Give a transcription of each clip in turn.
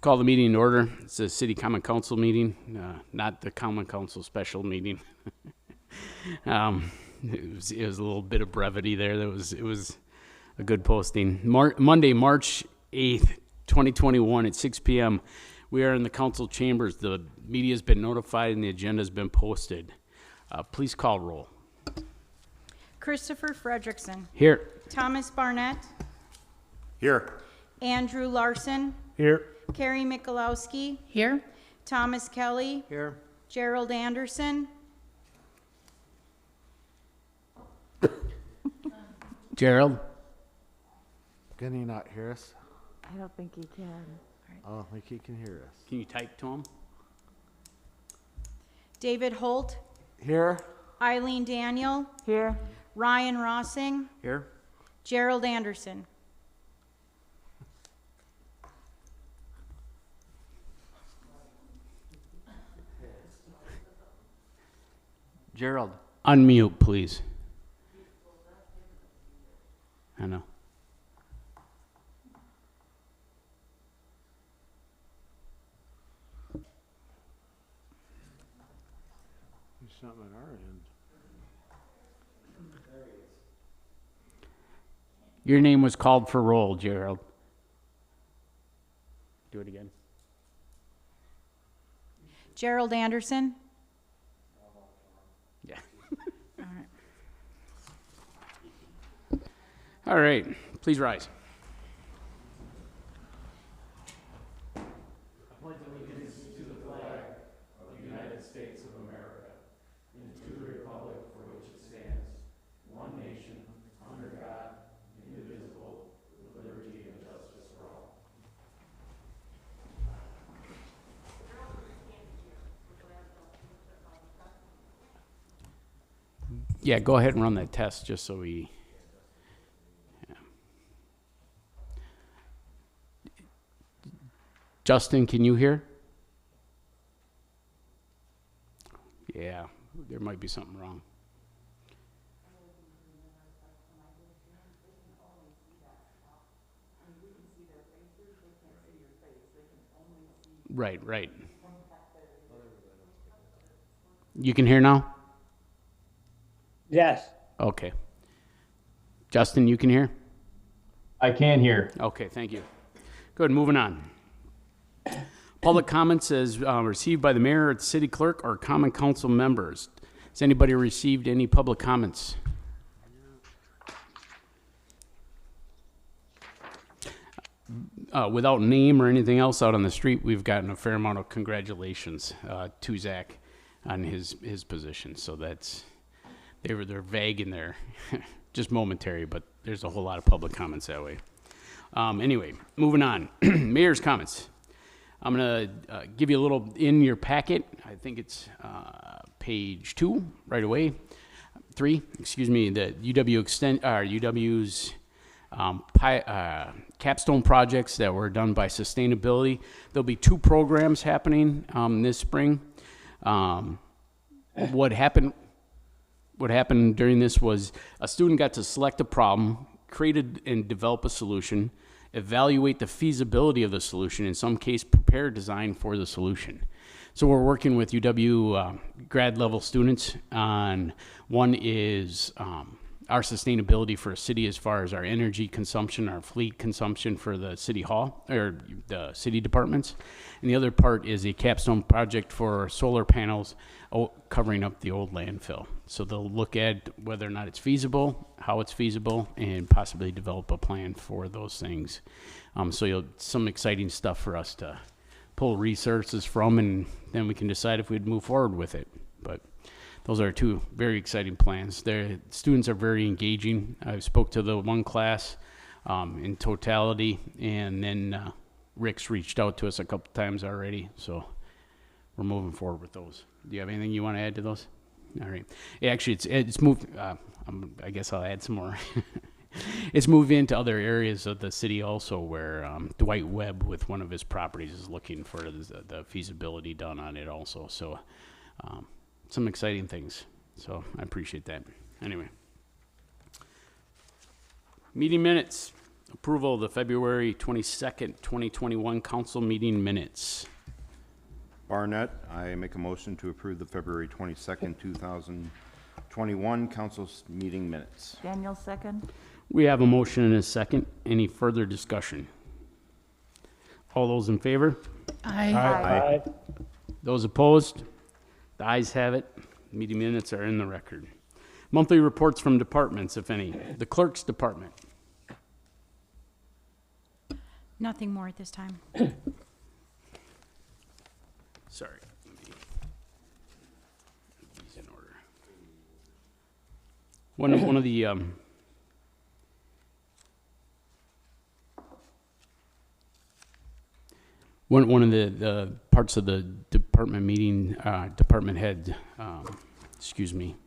Call the meeting in order. It's a city common council meeting, not the common council special meeting. It was a little bit of brevity there. It was a good posting. Monday, March 8th, 2021 at 6 p.m. We are in the council chambers. The media has been notified and the agenda has been posted. Please call roll. Christopher Frederickson. Here. Thomas Barnett. Here. Andrew Larson. Here. Carrie Michalowski. Here. Thomas Kelly. Here. Gerald Anderson. Gerald. Can he not hear us? I don't think he can. I don't think he can hear us. Can you type to him? David Holt. Here. Eileen Daniel. Here. Ryan Rossing. Here. Gerald Anderson. Gerald. Unmute, please. I know. There's something on our end. Your name was called for roll, Gerald. Do it again. Gerald Anderson. Yeah. All right. All right. Please rise. Yeah, go ahead and run that test just so we. Yeah. Justin, can you hear? Yeah, there might be something wrong. Right. You can hear now? Yes, Okay. Justin, you can hear? I can hear. Okay, thank you. Good, moving on. Public comments is received by the mayor or the city clerk or common council members. Has anybody received any public comments? Without name or anything else out on the street, we've gotten a fair amount of congratulations to Zach on his position. So that's, they're vague in there, just momentary, but there's a whole lot of public comments that way. Anyway, moving on. Mayor's comments. I'm going to give you a little in your packet. I think it's page 2 right away. 3, excuse me, the UW's capstone projects that were done by sustainability. There'll be 2 programs happening this spring. What happened during this was a student got to select a problem, create and develop a solution, evaluate the feasibility of the solution, in some case prepare a design for the solution. So we're working with UW grad level students on, one is our sustainability for a city as far as our energy consumption, our fleet consumption for the city hall or the city departments. And the other part is a capstone project for solar panels covering up the old landfill. So they'll look at whether or not it's feasible, how it's feasible, and possibly develop a plan for those things. So some exciting stuff for us to pull resources from, and then we can decide if we'd move forward with it. But those are 2 very exciting plans. The students are very engaging. I spoke to the one class in totality, and then Rick's reached out to us a couple times already, so we're moving forward with those. Do you have anything you want to add to those? All right. Actually, it's moved. I guess I'll add some more. It's moved into other areas of the city also, where Dwight Webb with one of his properties is looking for the feasibility done on it also. So some exciting things. So I appreciate that. Anyway. Meeting minutes Approval of the February 22nd, 2021 council meeting minutes. Barnett, I make a motion to approve the February 22nd, 2021 council meeting minutes. Daniel, second. We have a motion and a second. Any further discussion? All those in favor? Aye. Those opposed? The ayes have it. Meeting minutes are in the record. Monthly reports from departments, if any. The clerk's department. Nothing more at this time. Sorry. Let me get these in order. One of the one of the parts of the department meeting, department head,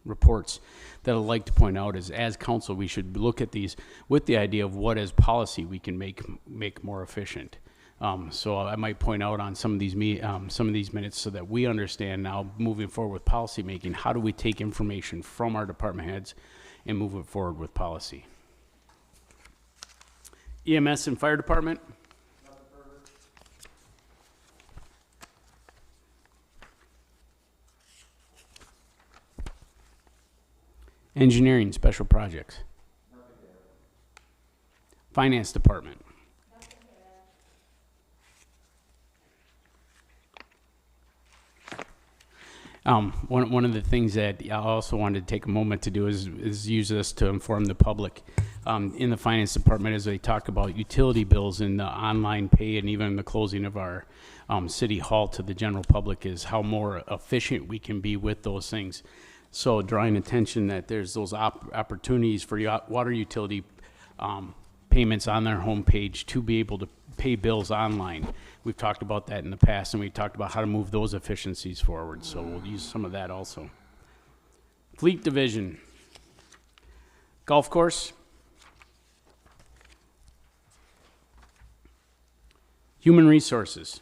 reports that I'd like to point out is, as council, we should look at these with the idea of what as policy we can make more efficient. So I might point out on some of these minutes so that we understand now moving forward with policy making, how do we take information from our department heads and move it forward with policy. EMS and fire department. Engineering, special projects. Finance department. One of the things that I also wanted to take a moment to do is use this to inform the public. In the finance department, as they talk about utility bills and the online pay and even the closing of our city hall to the general public, is how more efficient we can be with those things. So drawing attention that there's those opportunities for water utility payments on their homepage to be able to pay bills online. We've talked about that in the past, and we talked about how to move those efficiencies forward. So we'll use some of that also. Fleet division. Golf course. Human resources.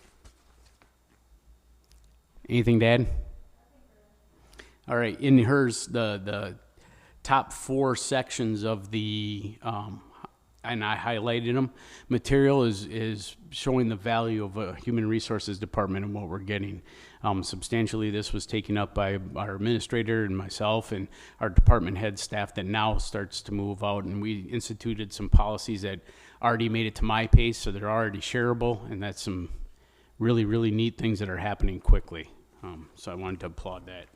Anything to add? All right, in hers, the top 4 sections of the, and I highlighted them, material is showing the value of a human resources department and what we're getting. Substantially, this was taken up by our administrator and myself and our department head staff that now starts to move out, and we instituted some policies that already made it to my pace, so they're already shareable, and that's some really, really neat things that are happening quickly. So I wanted to applaud that.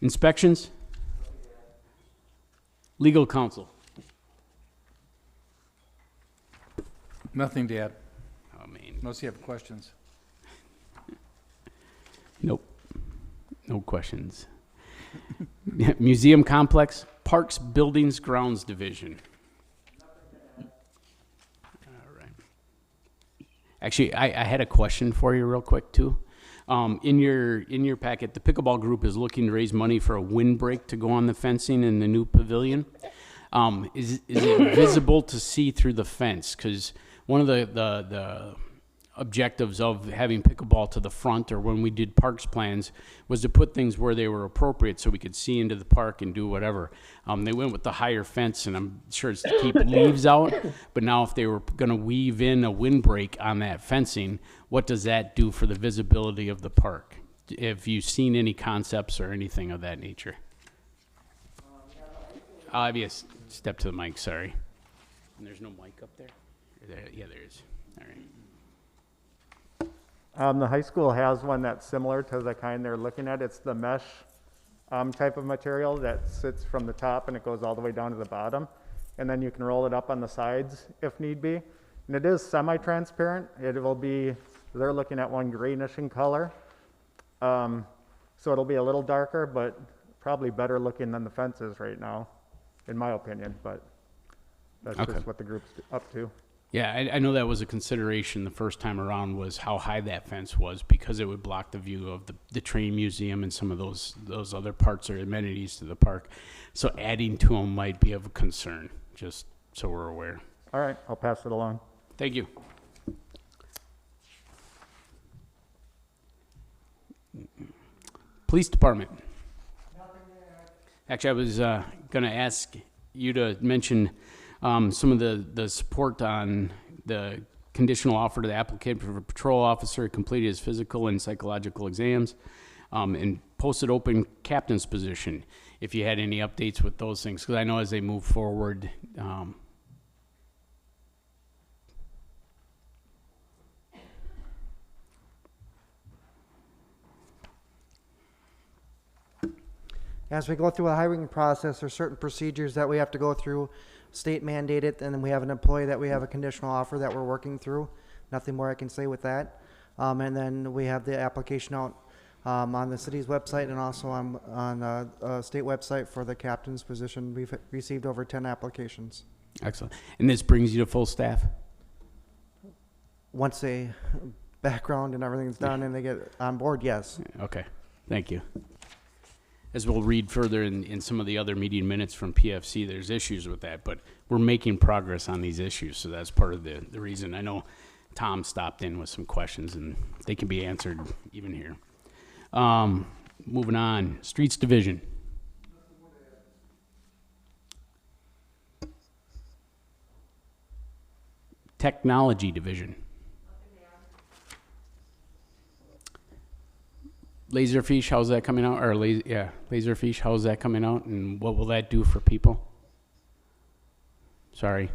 Inspections. Legal counsel. Nothing to add, Oh, man. unless you have questions. Nope. No questions. Museum complex. Parks, buildings, grounds division. All right. Actually, I had a question for you real quick too. In your packet, the pickleball group is looking to raise money for a windbreak to go on the fencing in the new pavilion. Is it visible to see through the fence? Because one of the objectives of having pickleball to the front, or when we did parks plans, was to put things where they were appropriate so we could see into the park and do whatever. They went with the higher fence, and I'm sure it's to keep leaves out, but now if they were going to weave in a windbreak on that fencing, what does that do for the visibility of the park? Have you seen any concepts or anything of that nature? Yes, step to the mic, sorry. And there's no mic up there? Yeah, there is. All right. The high school has one that's similar to the kind they're looking at. It's the mesh type of material that sits from the top and it goes all the way down to the bottom. And then you can roll it up on the sides if need be. And it is semi-transparent. It will be, they're looking at one greenish in color. So it'll be a little darker, but probably better looking than the fence is right now, in my opinion. But that's Okay. just what the group's up to. Yeah, I know that was a consideration the first time around, was how high that fence was, because it would block the view of the train museum and some of those other parts or amenities to the park. So adding to them might be of a concern, just so we're aware. All right, I'll pass it along. Thank you. Police department. Actually, I was going to ask you to mention some of the support on the conditional offer to the applicant for a patrol officer, completed his physical and psychological exams, and posted open captain's position. If you had any updates with those things, because I know as they move forward, As we go through a hiring process, there's certain procedures that we have to go through, state mandated, and then we have an employee that we have a conditional offer that we're working through. Nothing more I can say with that. And then we have the application out on the city's website and also on a state website for the captain's position. We've received over 10 applications. excellent. And this brings you to full staff? Once a background and everything's done and they get on board, yes. Okay, thank you. As we'll read further in some of the other meeting minutes from PFC, there's issues with that, but we're making progress on these issues, so that's part of the reason. I know Tom stopped in with some questions, and they can be answered even here. Moving on, Streets Division. Technology Division. Laserfish, how's that coming out? Or Laserfish, how's that coming out? And what will that do for people? Sorry.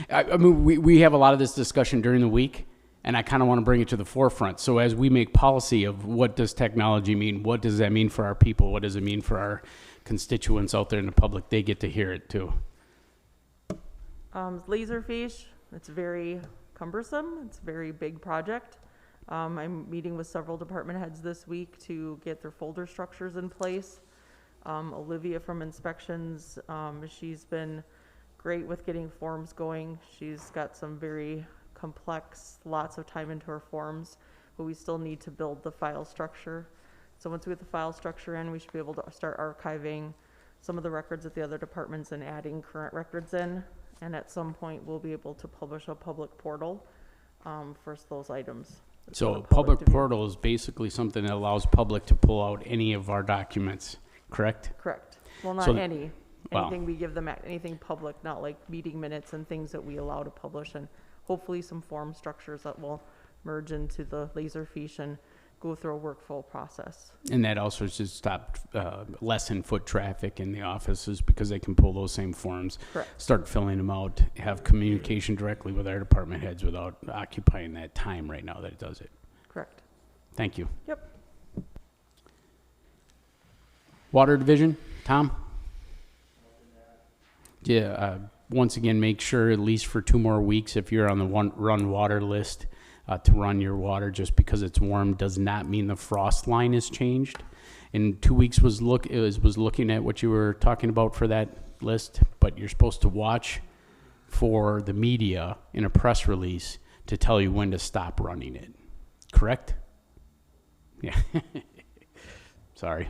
I mean, we have a lot of this discussion during the week, and I kind of want to bring it to the forefront. So as we make policy of what does technology mean, what does that mean for our people, what does it mean for our constituents out there in the public, they get to hear it too. Laserfish, it's very cumbersome. It's a very big project. I'm meeting with several department heads this week to get their folder structures in place. Olivia from Inspections, she's been great with getting forms going. She's got some very complex, lots of time into her forms, but we still need to build the file structure. So once we get the file structure in, we should be able to start archiving some of the records at the other departments and adding current records in. And at some point, we'll be able to publish a public portal for those items. So a public portal is basically something that allows public to pull out any of our documents, correct? Correct. Well, not So- any. Well- Anything we give them, anything public, not like meeting minutes and things that we allow to publish, and hopefully some form structures that will merge into the Laserfish and go through a workflow process. And that also should stop lessen foot traffic in the offices because they can pull those same forms, Correct. start filling them out, have communication directly with our department heads without occupying that time right now that it does it. Correct. Thank you. Yep. Water Division, Tom? Yeah, once again, make sure at least for 2 more weeks, if you're on the run water list, to run your water. Just because it's warm does not mean the frost line is changed. In 2 weeks was looking at what you were talking about for that list, but you're supposed to watch for the media in a press release to tell you when to stop running it. Correct? Yeah. Sorry.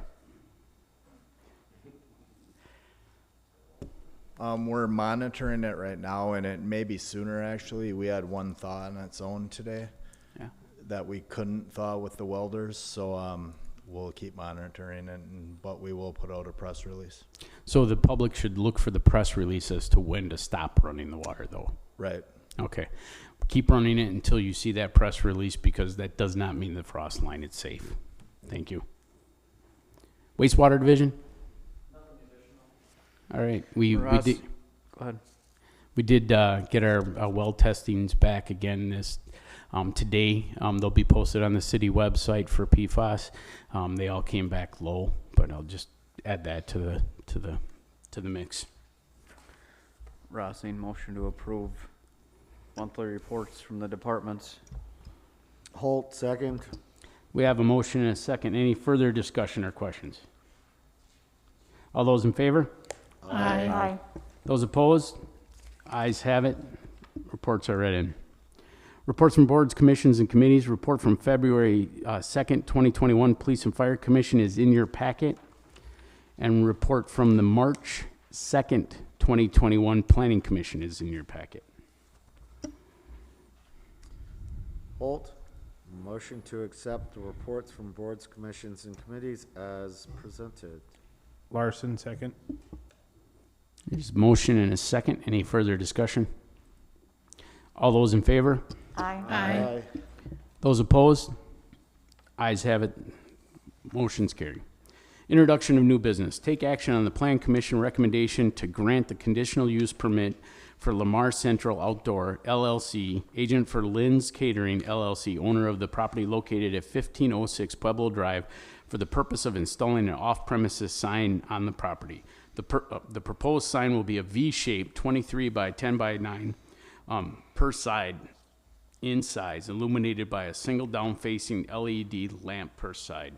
We're monitoring it right now, and it may be sooner, actually. We had one thaw on its own today Yeah. that we couldn't thaw with the welders, so we'll keep monitoring it, but we will put out a press release. So the public should look for the press release as to when to stop running the water, though. Right. Okay. Keep running it until you see that press release, because that does not mean the frost line. It's safe. Thank you. Wastewater Division? All right. We Ross, did. Go ahead. We did get our well testings back again this today. They'll be posted on the city website for PFAS. They all came back low, but I'll just add that to the mix. Rossing, motion to approve monthly reports from the departments. Holt, second. We have a motion and a second. Any further discussion or questions? All those in favor? Aye. Those opposed? Ayes have it. Reports are read in. Reports from boards, commissions, and committees. Report from February 2nd, 2021 Police and Fire Commission is in your packet. And report from the March 2nd, 2021 Planning Commission is in your packet. Holt, motion to accept the reports from boards, commissions, and committees as presented. Larson, second. There's a motion and a second. Any further discussion? All those in favor? Aye. Aye. Those opposed? Ayes have it. Motion's carried. Introduction of new business. Take action on the Plan Commission recommendation to grant the conditional use permit for Lamar Central Outdoor LLC, agent for Lynn's Catering LLC, owner of the property located at 1506 Pueblo Drive, for the purpose of installing an off-premises sign on the property. The proposed sign will be a V-shaped 23 by 10 by 9 per side in size, illuminated by a single down-facing LED lamp per side.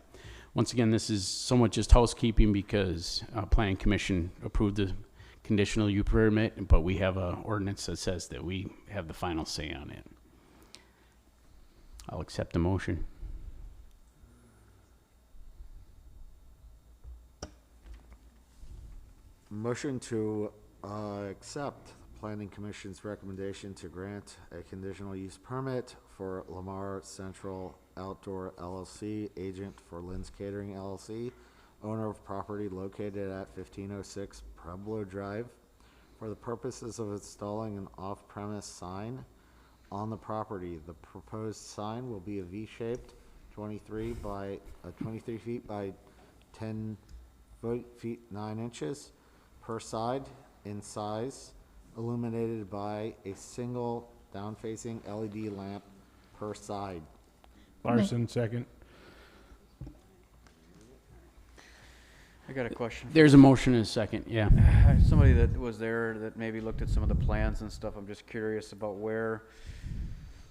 Once again, this is somewhat just housekeeping because Planning Commission approved the conditional use permit, but we have an ordinance that says that we have the final say on it. I'll accept the motion. Motion to accept the Planning Commission's recommendation to grant a conditional use permit for Lamar Central Outdoor LLC, agent for Lynn's Catering LLC, owner of property located at 1506 Pueblo Drive, for the purposes of installing an off-premise sign on the property. The proposed sign will be a V-shaped 23 feet by 10 feet 9 inches per side in size, illuminated by a single down-facing LED lamp per side. Larson, second. I got a question. There's a motion and a second, yeah. Somebody that was there that maybe looked at some of the plans and stuff, I'm just curious about where,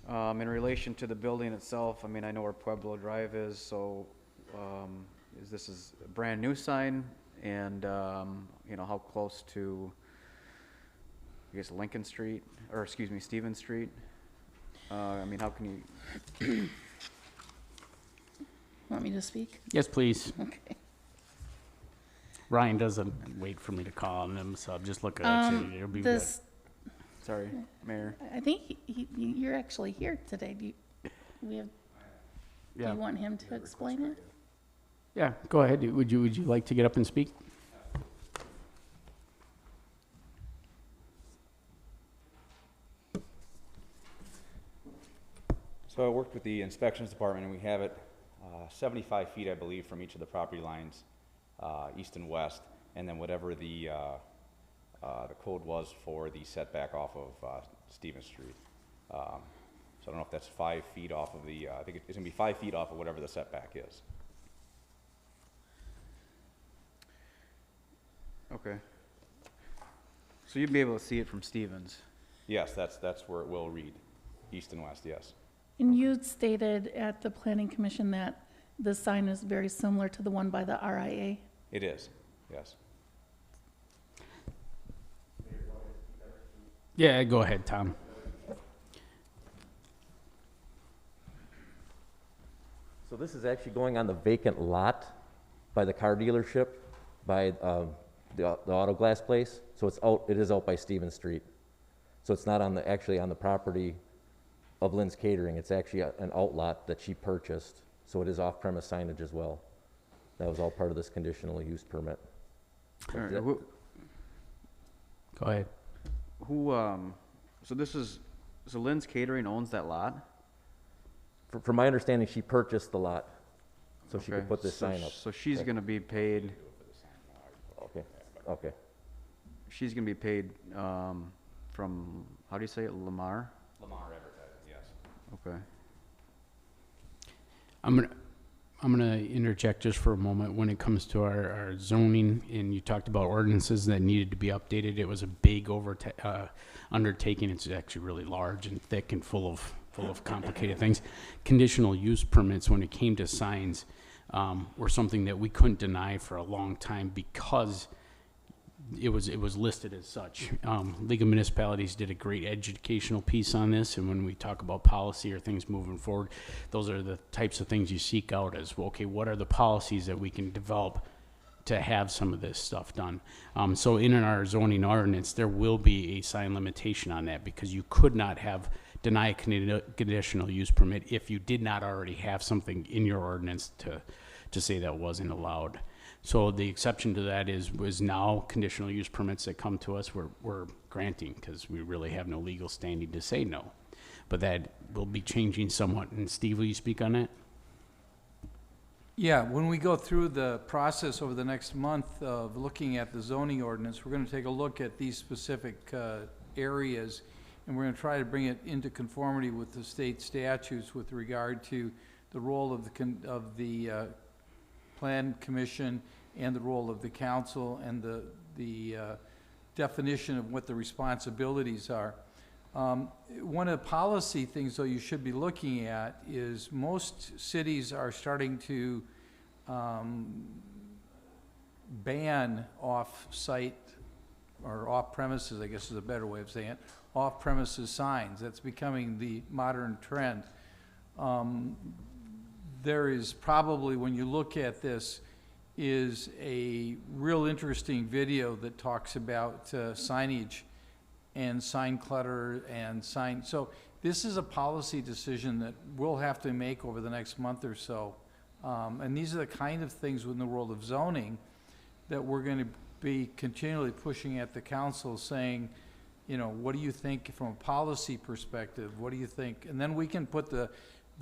in relation to the building itself, I mean, I know where Pueblo Drive is, so, is this a brand new sign? And, you know, how close to, I guess, Lincoln Street, or excuse me, Stevens Street? I mean, how can you, Want me to speak? Yes, please. Okay. Ryan doesn't wait for me to call on him, so I'll just look at it. It'll be good. This, sorry, Mayor? I think you're actually here today. Do you Yeah. want him to explain it? Yeah, go ahead. Would you like to get up and speak? So I worked with the inspections department, and we have it 75 feet, I believe, from each of the property lines, east and west, and then whatever the code was for the setback off of Stevens Street. So I don't know if that's 5 feet off of the, I think it's gonna be 5 feet off of whatever the setback is. Okay. So you'd be able to see it from Stevens? Yes, that's where it will read, east and west, yes. And you stated at the Planning Commission that the sign is very similar to the one by the RIA. It is, yes. Yeah, go ahead, Tom. So this is actually going on the vacant lot by the car dealership, by the auto glass place. So it is out by Stevens Street. So it's not actually on the property of Lynn's Catering. It's actually an outlot that she purchased. So it is off-premise signage as well. That was all part of this conditional use permit. All right, Go ahead. So Lynn's Catering owns that lot? From my understanding, she purchased the lot, so she Okay, could put this sign up. So she's Okay. gonna be paid, Okay. she's gonna be paid, from, how do you say it, Lamar? Lamar Advertising, yes. Okay. I'm gonna interject just for a moment when it comes to our zoning, and you talked about ordinances that needed to be updated. It was a big undertaking. It's actually really large and thick and full of complicated things. Conditional use permits, when it came to signs, were something that we couldn't deny for a long time because it was listed as such. League of Municipalities did a great educational piece on this, and when we talk about policy or things moving forward, those are the types of things you seek out as, well, okay, what are the policies that we can develop to have some of this stuff done? So in our zoning ordinance, there will be a sign limitation on that, because you could not deny a conditional use permit if you did not already have something in your ordinance to say that wasn't allowed. So the exception to that was now conditional use permits that come to us, we're granting, because we really have no legal standing to say no. But that will be changing somewhat. And Steve, will you speak on that? Yeah, when we go through the process over the next month of looking at the zoning ordinance, we're gonna take a look at these specific areas, and we're gonna try to bring it into conformity with the state statutes with regard to the role of the Plan Commission and the role of the council and the definition of what the responsibilities are. One of the policy things, though, you should be looking at is most cities are starting to ban off-site or off-premises, I guess is a better way of saying it, off-premises signs. That's becoming the modern trend. There is probably, when you look at this, is a real interesting video that talks about signage and sign clutter and sign. So this is a policy decision that we'll have to make over the next month or so. And these are the kind of things within the world of zoning that we're going to be continually pushing at the council, saying, you know, what do you think from a policy perspective? What do you think? And then we can put the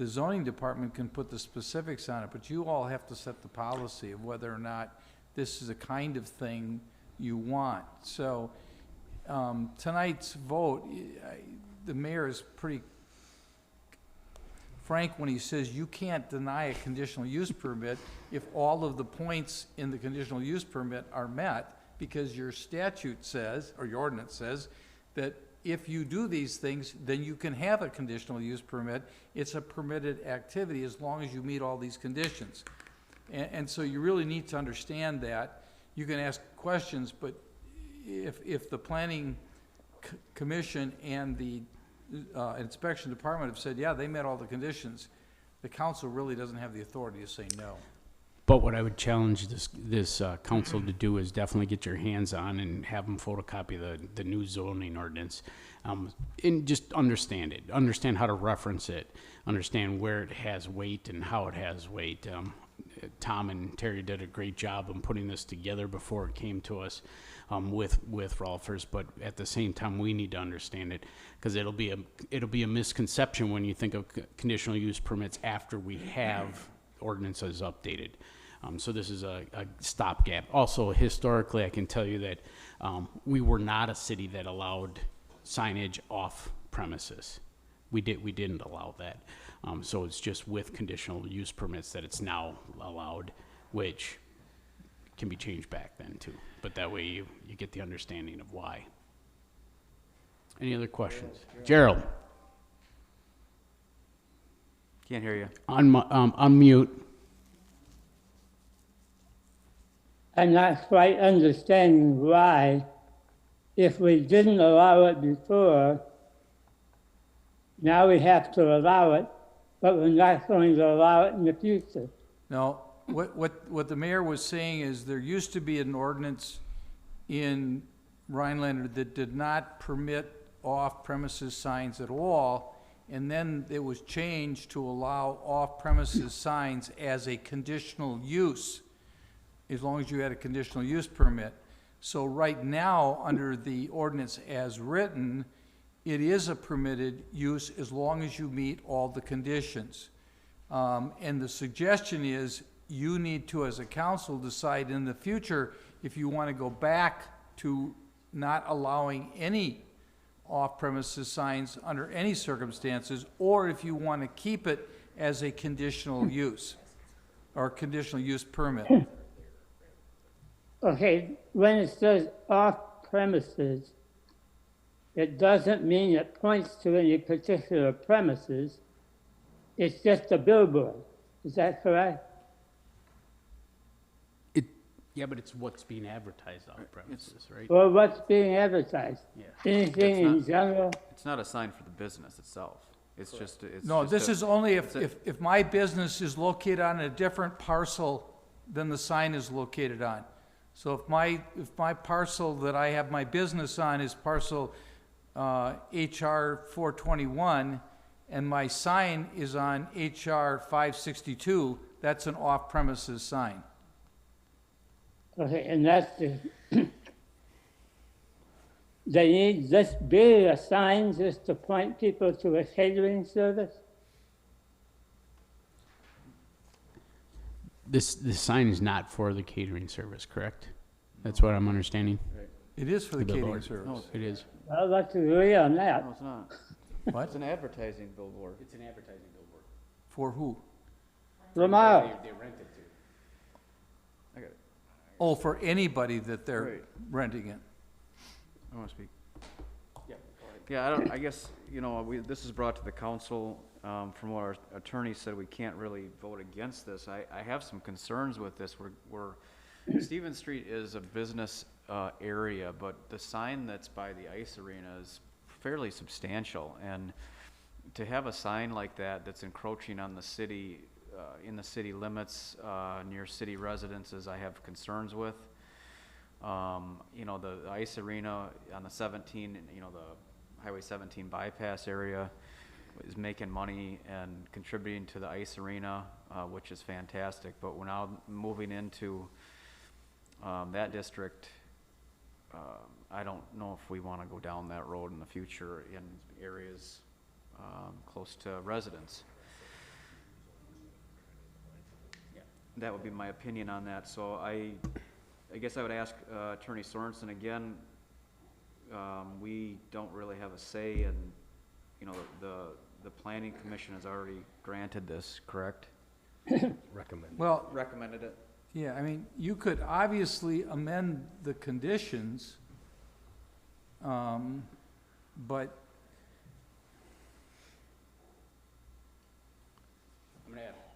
zoning department can put the specifics on it, but you all have to set the policy of whether or not this is a kind of thing you want. So tonight's vote, the mayor is pretty frank when he says you can't deny a conditional use permit if all of the points in the conditional use permit are met, because your statute says, or your ordinance says, that if you do these things, then you can have a conditional use permit. It's a permitted activity as long as you meet all these conditions. And so you really need to understand that. You can ask questions, but if the planning commission and the inspection department have said, yeah, they met all the conditions, the council really doesn't have the authority to say no. But what I would challenge this council to do is definitely get your hands on and have them photocopy the new zoning ordinance, and just understand it, understand how to reference it, understand where it has weight and how it has weight. Tom and Terry did a great job in putting this together before it came to us with Rolfers, but at the same time we need to understand it, because it'll be a misconception when you think of conditional use permits after we have ordinances updated. So this is a stopgap. Also, historically, I can tell you that we were not a city that allowed signage off premises. We didn't allow that. So it's just with conditional use permits that it's now allowed, which can be changed back then too. But that way you get the understanding of why. Any other questions? Gerald. Can't hear you. Unmute. I'm not quite understanding why, if we didn't allow it before, now we have to allow it, but we're not going to allow it in the future. No, what the mayor was saying is there used to be an ordinance in Rhinelander that did not permit off-premises signs at all, and then it was changed to allow off-premises signs as a conditional use, as long as you had a conditional use permit. So right now, under the ordinance as written, it is a permitted use as long as you meet all the conditions. And the suggestion is you need to, as a council, decide in the future if you want to go back to not allowing any off-premises signs under any circumstances, or if you want to keep it as a conditional use or conditional use permit. Okay, when it says off premises, it doesn't mean it points to any particular premises. It's just a billboard. Is that correct? Yeah, but it's what's being advertised on premises, right? Well, what's being advertised? Yeah. Anything in general? It's not a sign for the business itself. It's just, it's No, just this a- is only if my business is located on a different parcel than the sign is located on. So if my parcel that I have my business on is parcel HR 421, and my sign is on HR 562, that's an off-premises sign. Okay, and that's the, they need this big a sign just to point people to a catering service? This sign is not for the catering service, correct? That's what I'm understanding. It is for the catering billboard. service. It is. I'd like to agree on No, that. it's not. What? It's an advertising billboard. It's an advertising billboard. For who? Lamar, They rent it to. I got it. Oh, for anybody that they're Right. renting it. I want to speak. Yeah, I guess, this is brought to the council, from what our attorney said, we can't really vote against this. I have some concerns with this. Stevens Street is a business, area, but the sign that's by the ice arena is fairly substantial. And to have a sign like that that's encroaching on the city, in the city limits, near city residences, I have concerns with. The ice arena on the 17, the Highway 17 bypass area is making money and contributing to the ice arena, which is fantastic. But we're now moving into that district. I don't know if we want to go down that road in the future in areas close to residents. That would be my opinion on that. So I guess I would ask Attorney Sorensen again. We don't really have a say in, the planning commission has already granted this, correct? Well, Recommended it. yeah, I mean, you could obviously amend the conditions, but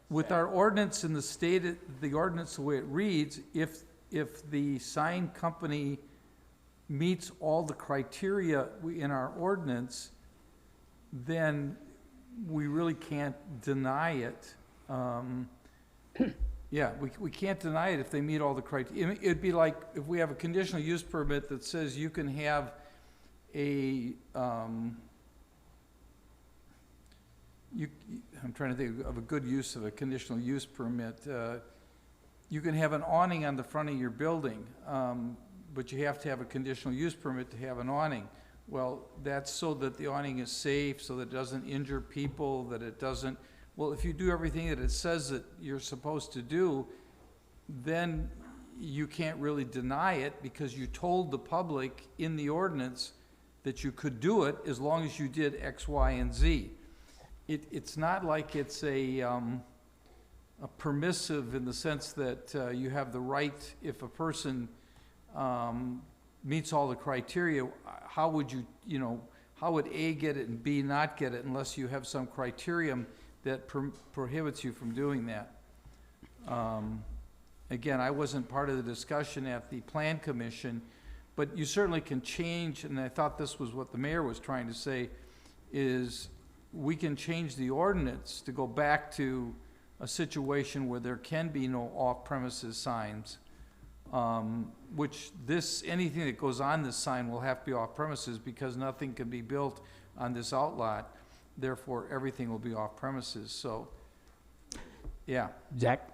with our ordinance in the state, the ordinance the way it reads, if the sign company meets all the criteria in our ordinance, then we really can't deny it. Yeah, we can't deny it if they meet all the criteria. It'd be like if we have a conditional use permit that says you can have I'm trying to think of a good use of a conditional use permit. You can have an awning on the front of your building, but you have to have a conditional use permit to have an awning. Well, that's so that the awning is safe, so that it doesn't injure people, that it doesn't, well, if you do everything that it says that you're supposed to do, then you can't really deny it because you told the public in the ordinance that you could do it as long as you did X, Y, and Z. It's not like it's a permissive in the sense that you have the right, if a person meets all the criteria, how would how would A get it and B not get it unless you have some criterion that prohibits you from doing that? Again, I wasn't part of the discussion at the Plan Commission, but you certainly can change, and I thought this was what the mayor was trying to say, is we can change the ordinance to go back to a situation where there can be no off-premises signs, which anything that goes on this sign will have to be off-premises because nothing can be built on this outlot. Therefore, everything will be off-premises, so, yeah. Zach?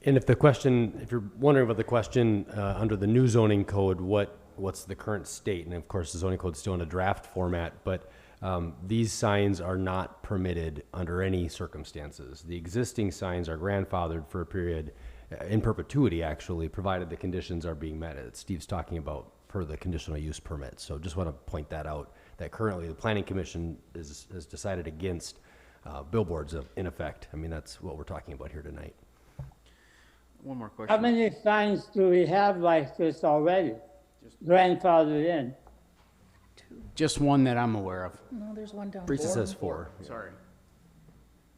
And if you're wondering about the question, under the new zoning code, what's the current state? And of course, the zoning code's still in a draft format, but these signs are not permitted under any circumstances. The existing signs are grandfathered for a period, in perpetuity actually, provided the conditions are being met, as Steve's talking about, per the conditional use permit. So just want to point that out, that currently the Planning Commission has decided against billboards in effect. I mean, that's what we're talking about here tonight. One more question. how many signs do we have like this already? Grandfathered in? Just one that I'm aware of. No, there's one down. Teresa says 4. Sorry.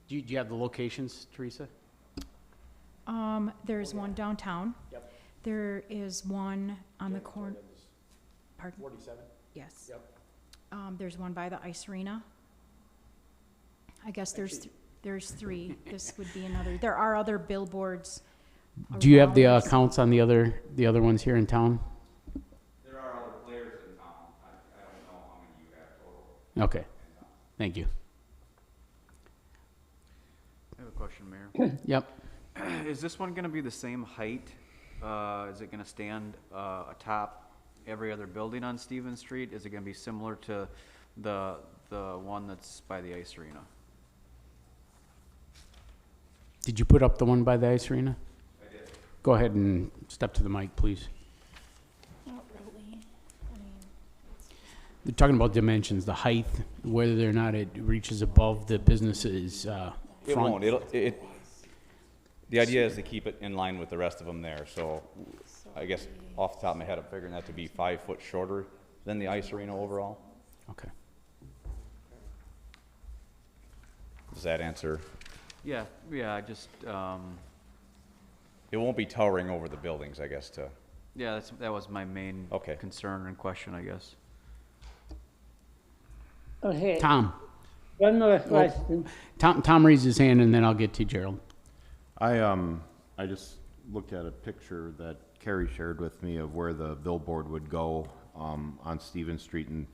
Do you have the locations, Teresa? There's one downtown. Yep. There is one on the corner. Pardon? 47? Yes. There's one by the ice arena. I guess there's 3. This would be another. There are other billboards. Do you have the around. counts on the other ones here in town? There are other players in town. I don't know how many you have total. Okay, thank you. I have a question, Mayor. Yep. Is this one gonna be the same height is it gonna stand, atop every other building on Stevens Street? Is it gonna be similar to the one that's by the ice arena? Did you put up the one by the ice arena? I did. Go ahead and step to the mic, please. Not really. I mean, They're talking about dimensions, the height, whether or not it reaches above the business's It front. won't. The idea is to keep it in line with the rest of them there. So I guess off the top of my head, I'm figuring that to be 5 foot shorter than the ice arena overall. Okay. Does that answer? Yeah, I just, It won't be towering over the buildings, I guess, to. yeah, that was my main Okay. concern and question, I guess. Okay. Tom. One more question. Tom raised his hand, and then I'll get to Gerald. I just looked at a picture that Carrie shared with me of where the billboard would go, on Stevens Street, and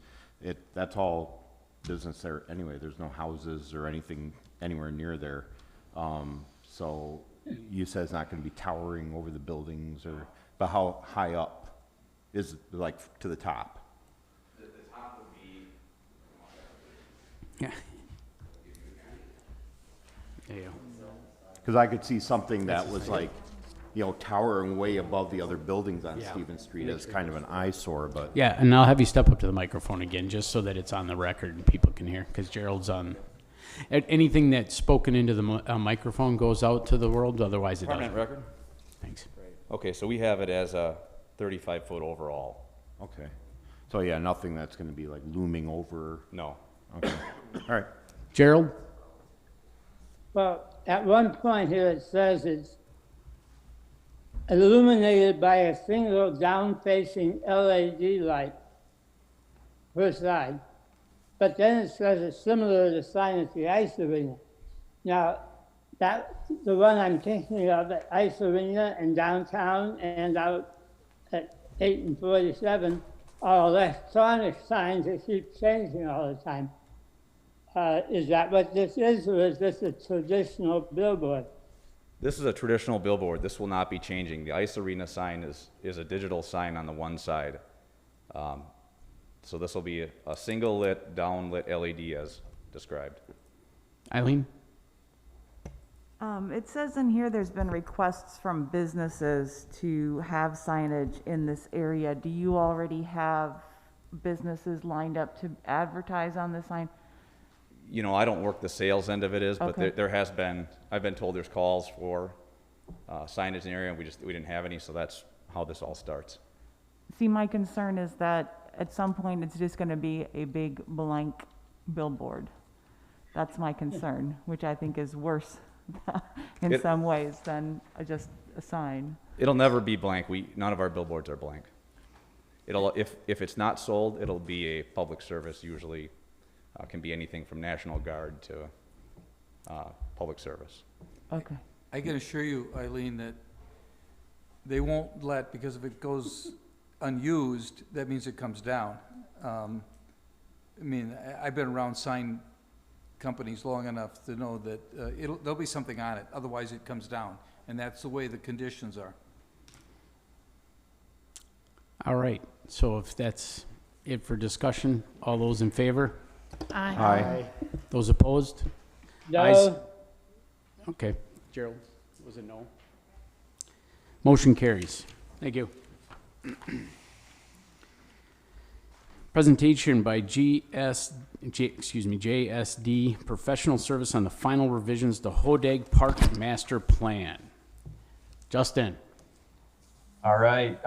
that's all business there anyway. There's no houses or anything anywhere near there. So you said it's not gonna be towering over the buildings but how high up is it, like to the top? The top would be. Yeah. There you go. Cause I could see something that was like, towering way above the other buildings on Yeah. Stevens Street as kind of an eyesore, but. Yeah, and I'll have you step up to the microphone again, just so that it's on the record and people can hear, because Gerald's on. Anything that's spoken into the microphone goes out to the world, otherwise it doesn't. Permanent record? Thanks. Okay, so we have it as a 35 foot overall. Okay. So yeah, nothing that's gonna be like looming over. No. Okay. All right. Gerald? Well, at one point here it says it's illuminated by a single down-facing LED light per side. But then it says it's similar to the sign at the ice arena. Now, the one I'm thinking of at ice arena and downtown and out at 8 and 47 are electronic signs that keep changing all the time. Is that what this is, or is this a traditional billboard? This is a traditional billboard. This will not be changing. The ice arena sign is a digital sign on the one side. So this will be a single lit, downlit LED as described. Eileen? It says in here there's been requests from businesses to have signage in this area. Do you already have businesses lined up to advertise on the sign? I don't work the sales end of it but Okay. there has been, I've been told there's calls for signage in the area, and we didn't have any, so that's how this all starts. See, my concern is that at some point it's just going to be a big blank billboard. That's my concern, which I think is worse in some ways than just a sign. It'll never be blank. None of our billboards are blank. If it's not sold, it'll be a public service usually. Can be anything from National Guard to public service. Okay. I can assure you, Eileen, that they won't because if it goes unused, that means it comes down. I've been around sign companies long enough to know that there'll be something on it, otherwise it comes down, and that's the way the conditions are. All right, so if that's it for discussion, all those in favor? Aye. Aye. Those opposed? No. Ayes. Okay. Gerald, was it no? Motion carries. Thank you. Presentation by JSD Professional Service on the final revisions to Hodag Park Master Plan. Justin. All right.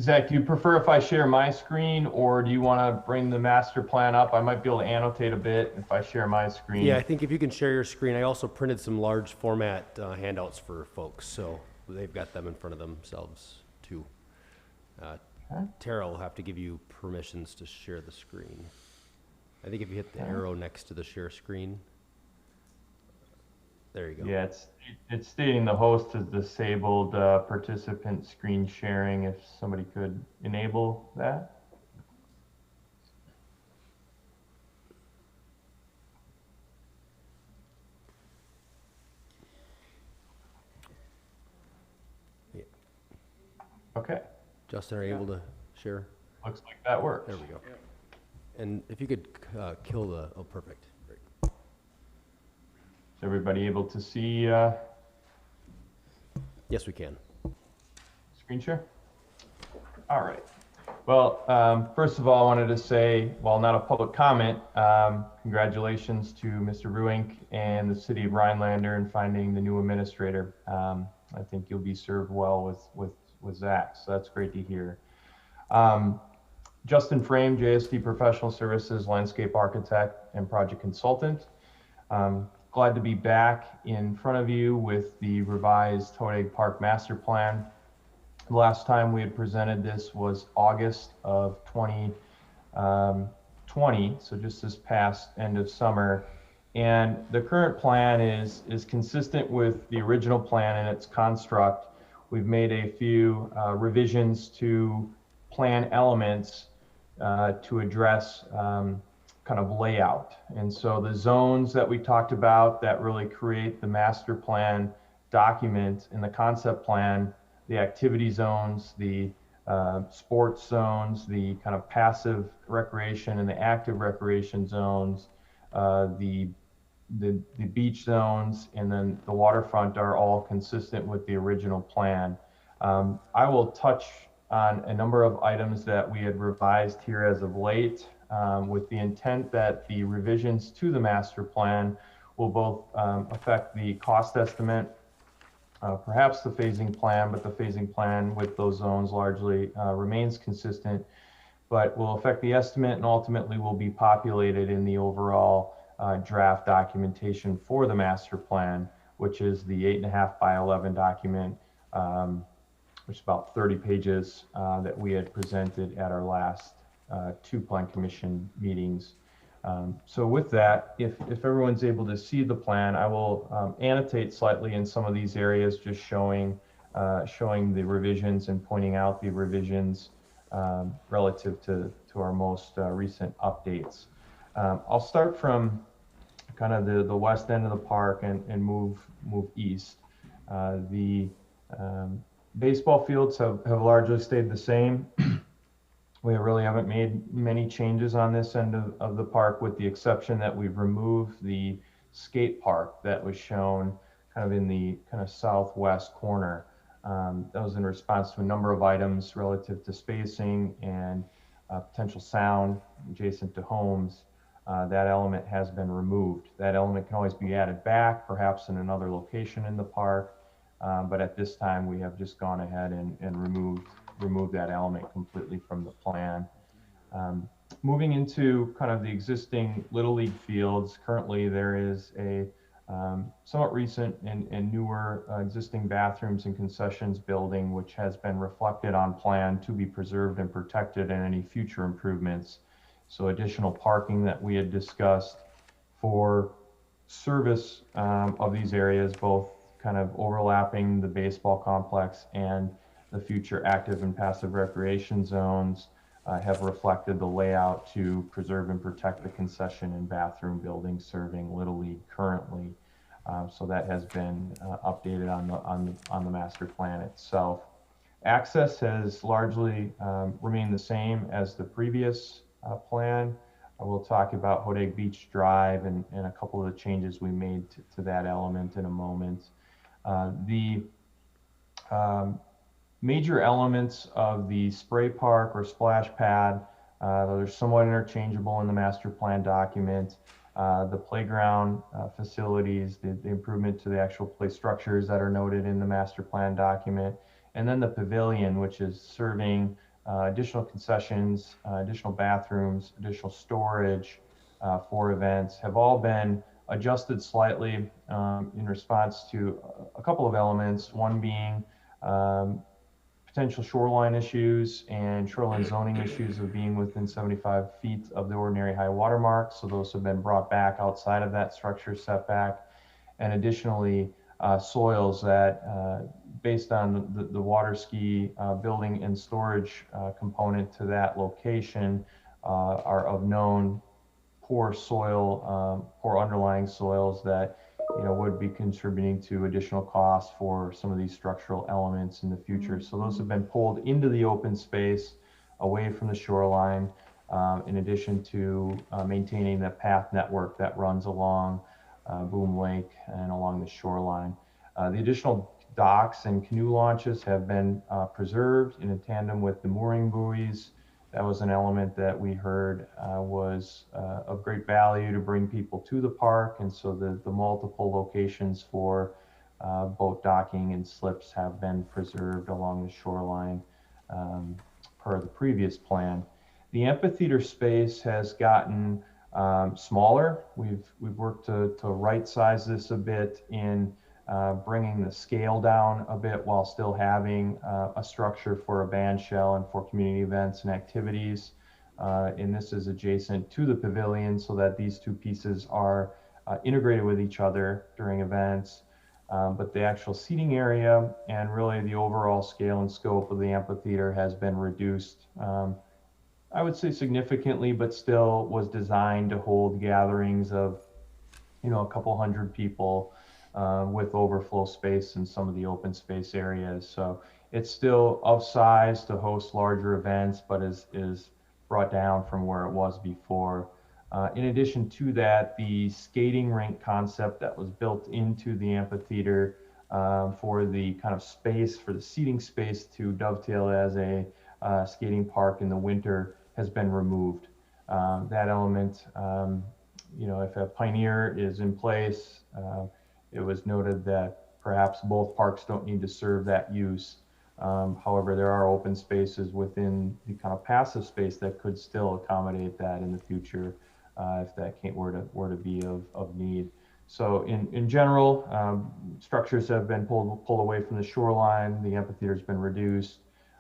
Zach, do you prefer if I share my screen, or do you want to bring the master plan up? I might be able to annotate a bit if I share my screen. Yeah, I think if you can share your screen. I also printed some large format handouts for folks, so they've got them in front of themselves too. Tara will have to give you permissions to share the screen. I think if you hit the arrow next to the share screen. There you go. Yeah, it's stating the host has disabled participant screen sharing. If somebody could enable that. Okay, Justin, are you able to share? looks like that works. There we go. And if you could kill the, oh, perfect. Great. Is everybody able to see Yes, we can. screen share? All right. Well, first of all, I wanted to say, while not a public comment, congratulations to Mr. Ruink and the city of Rhinelander in finding the new administrator. I think you'll be served well with Zach, so that's great to hear. Justin Frame, JSD Professional Services, landscape architect and project consultant. Glad to be back in front of you with the revised Hodag Park Master Plan. The last time we had presented this was August of 2020, so just this past end of summer. And the current plan is consistent with the original plan and its construct. We've made a few revisions to plan elements to address kind of layout. And so the zones that we talked about that really create the master plan document in the concept plan, the activity zones, the sports zones, the kind of passive recreation and the active recreation zones, the beach zones, and then the waterfront are all consistent with the original plan. I will touch on a number of items that we had revised here as of late, with the intent that the revisions to the master plan will both affect the cost estimate, perhaps the phasing plan, but the phasing plan with those zones largely remains consistent, but will affect the estimate and ultimately will be populated in the overall draft documentation for the master plan, which is the 8.5 by 11 document, which is about 30 pages that we had presented at our last two plan commission meetings. So with that, if everyone's able to see the plan, I will annotate slightly in some of these areas, just showing the revisions and pointing out the revisions relative to our most recent updates. I'll start from kind of the west end of the park and move east. The baseball fields have largely stayed the same. We really haven't made many changes on this end of the park, with the exception that we've removed the skate park that was shown kind of in the kind of southwest corner. That was in response to a number of items relative to spacing and potential sound adjacent to homes. That element has been removed. That element can always be added back, perhaps in another location in the park, but at this time we have just gone ahead and removed that element completely from the plan. Moving into kind of the existing Little League fields, currently there is a somewhat recent and newer existing bathrooms and concessions building, which has been reflected on plan to be preserved and protected in any future improvements. So additional parking that we had discussed for service of these areas, both kind of overlapping the baseball complex and the future active and passive recreation zones, have reflected the layout to preserve and protect the concession and bathroom buildings serving Little League currently. So that has been updated on the master plan itself. Access has largely remained the same as the previous plan. I will talk about Hodag Beach Drive and a couple of the changes we made to that element in a moment. The major elements of the spray park or splash pad, they're somewhat interchangeable in the master plan document. The playground facilities, the improvement to the actual play structures that are noted in the master plan document, and then the pavilion, which is serving additional concessions, additional bathrooms, additional storage for events, have all been adjusted slightly in response to a couple of elements, one being potential shoreline issues and shoreline zoning issues of being within 75 feet of the ordinary high water mark. So those have been brought back outside of that structure setback. And additionally, soils that, based on the water ski building and storage component to that location, are of known poor soil, poor underlying soils that would be contributing to additional costs for some of these structural elements in the future. So those have been pulled into the open space away from the shoreline, in addition to maintaining the path network that runs along Boom Lake and along the shoreline. The additional docks and canoe launches have been preserved in tandem with the mooring buoys. That was an element that we heard was of great value to bring people to the park, and so the multiple locations for boat docking and slips have been preserved along the shoreline per the previous plan. The amphitheater space has gotten smaller. We've worked to right size this a bit in bringing the scale down a bit while still having a structure for a band shell and for community events and activities. And this is adjacent to the pavilion so that these two pieces are integrated with each other during events. But the actual seating area and really the overall scale and scope of the amphitheater has been reduced, I would say significantly, but still was designed to hold gatherings of, a couple hundred people with overflow space in some of the open space areas. So it's still of size to host larger events, but is brought down from where it was before. In addition to that, the skating rink concept that was built into the amphitheater for the kind of space, for the seating space to dovetail as a skating park in the winter has been removed. That element, if a Pioneer is in place, it was noted that perhaps both parks don't need to serve that use. However, there are open spaces within the kind of passive space that could still accommodate that in the future if that were to be of need. So in general, structures have been pulled away from the shoreline. The amphitheater has been reduced.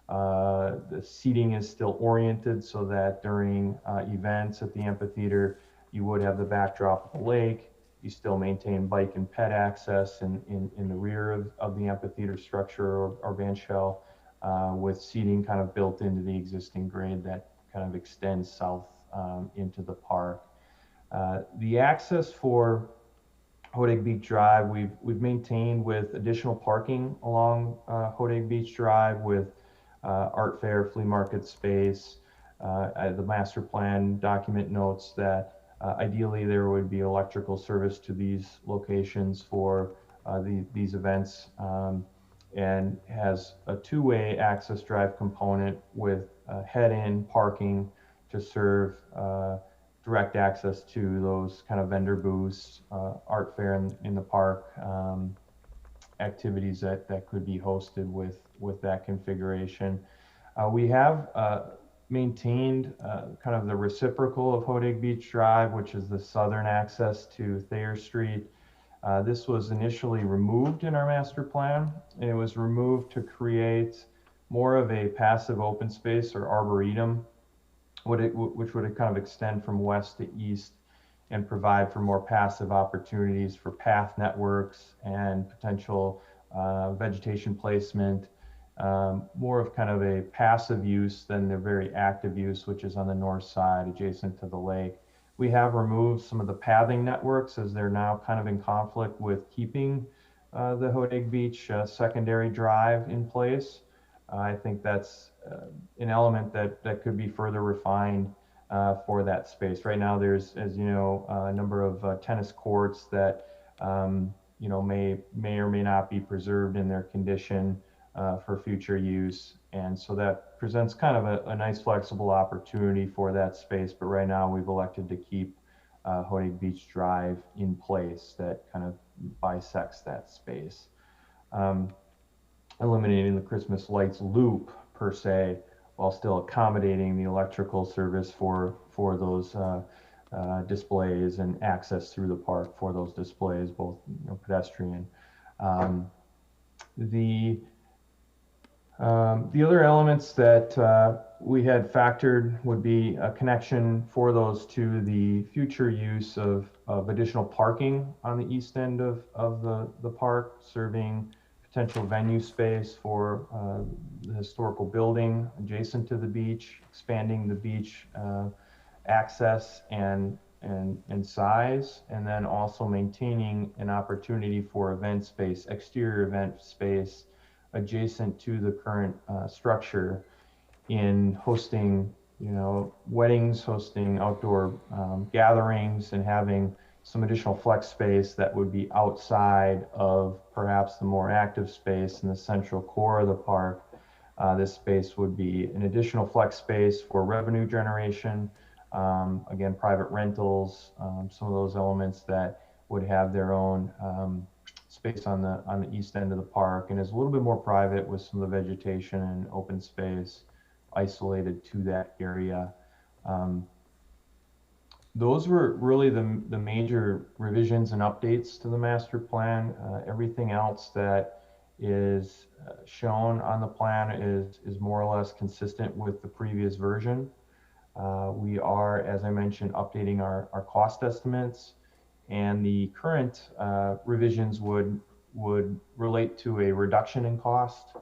The seating is still oriented so that during events at the amphitheater, you would have the backdrop of the lake. You still maintain bike and pet access in the rear of the amphitheater structure or band shell with seating kind of built into the existing grade that kind of extends south into the park. The access for Hodag Beach Drive, we've maintained with additional parking along Hodag Beach Drive with art fair, flea market space. The master plan document notes that ideally there would be electrical service to these locations for these events, and has a two-way access drive component with head-in parking to serve direct access to those kind of vendor booths, art fair in the park, activities that could be hosted with that configuration. We have maintained kind of the reciprocal of Hodag Beach Drive, which is the southern access to Thayer Street. This was initially removed in our master plan, and it was removed to create more of a passive open space or arboretum, which would kind of extend from west to east and provide for more passive opportunities for path networks and potential vegetation placement, more of kind of a passive use than the very active use, which is on the north side adjacent to the lake. We have removed some of the pathing networks as they're now kind of in conflict with keeping the Hodag Beach secondary drive in place. I think that's an element that could be further refined for that space. Right now, there's, as you know, a number of tennis courts that may or may not be preserved in their condition for future use, and so that presents kind of a nice flexible opportunity for that space. But right now, we've elected to keep Hodag Beach Drive in place that kind of bisects that space. Eliminating the Christmas lights loop per se, while still accommodating the electrical service for those displays and access through the park for those displays, both pedestrian. The other elements that we had factored would be a connection for those to the future use of additional parking on the east end of the park, serving potential venue space for the historical building adjacent to the beach, expanding the beach access and and size, and then also maintaining an opportunity for event space, exterior event space adjacent to the current structure in hosting, weddings, hosting outdoor gatherings, and having some additional flex space that would be outside of perhaps the more active space in the central core of the park. This space would be an additional flex space for revenue generation. Again, private rentals, some of those elements that would have their own space on the east end of the park, and is a little bit more private with some of the vegetation and open space isolated to that area. Those were really the major revisions and updates to the master plan. Everything else that is shown on the plan is more or less consistent with the previous version. We are, as I mentioned, updating our cost estimates, and the current revisions would relate to a reduction in cost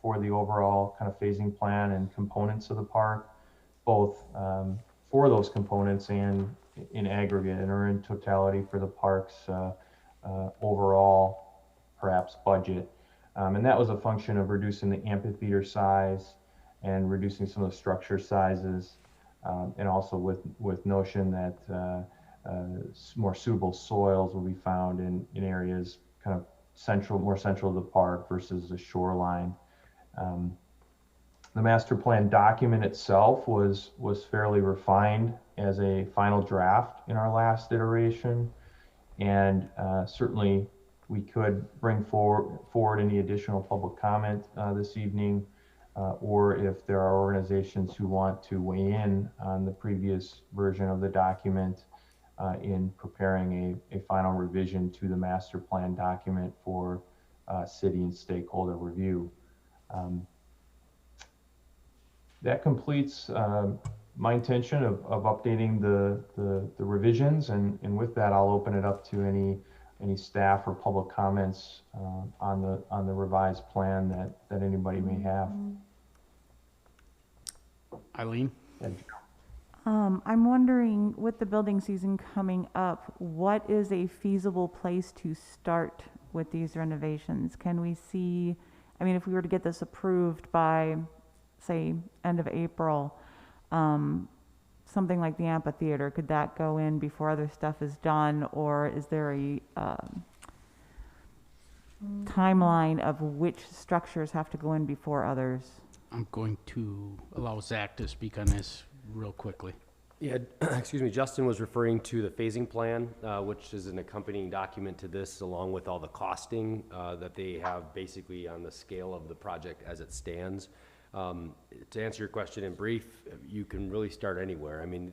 for the overall kind of phasing plan and components of the park, both for those components and in aggregate, or in totality for the park's overall perhaps budget. And that was a function of reducing the amphitheater size and reducing some of the structure sizes, and also with notion that more suitable soils will be found in areas kind of more central to the park versus the shoreline. The master plan document itself was fairly refined as a final draft in our last iteration, and certainly we could bring forward any additional public comment this evening, or if there are organizations who want to weigh in on the previous version of the document in preparing a final revision to the master plan document for city and stakeholder review. That completes my intention of updating the revisions, and with that, I'll open it up to any staff or public comments on the revised plan that anybody may have. Eileen? I'm wondering, with the building season coming up, what is a feasible place to start with these renovations? Can we see, I mean, if we were to get this approved by, say, end of April, something like the amphitheater, could that go in before other stuff is done, or is there a timeline of which structures have to go in before others? I'm going to allow Zach to speak on this real quickly. Yeah, excuse me, Justin was referring to the phasing plan, which is an accompanying document to this, along with all the costing that they have basically on the scale of the project as it stands. To answer your question in brief, you can really start anywhere. I mean,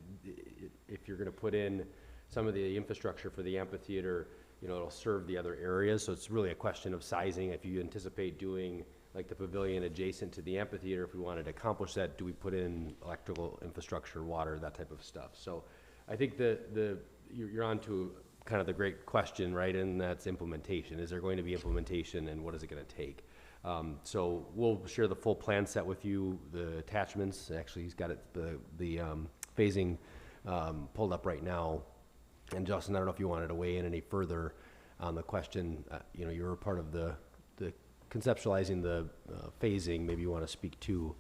if you're going to put in some of the infrastructure for the amphitheater, it'll serve the other areas. So it's really a question of sizing. If you anticipate doing like the pavilion adjacent to the amphitheater, if we wanted to accomplish that, do we put in electrical infrastructure, water, that type of stuff? So I think you're on to kind of the great question, right? And that's implementation. Is there going to be implementation, and what is it going to take? So we'll share the full plan set with you, the attachments. Actually, he's got the phasing pulled up right now. And Justin, I don't know if you wanted to weigh in any further on the question. You were part of the conceptualizing the phasing. Maybe you want to speak to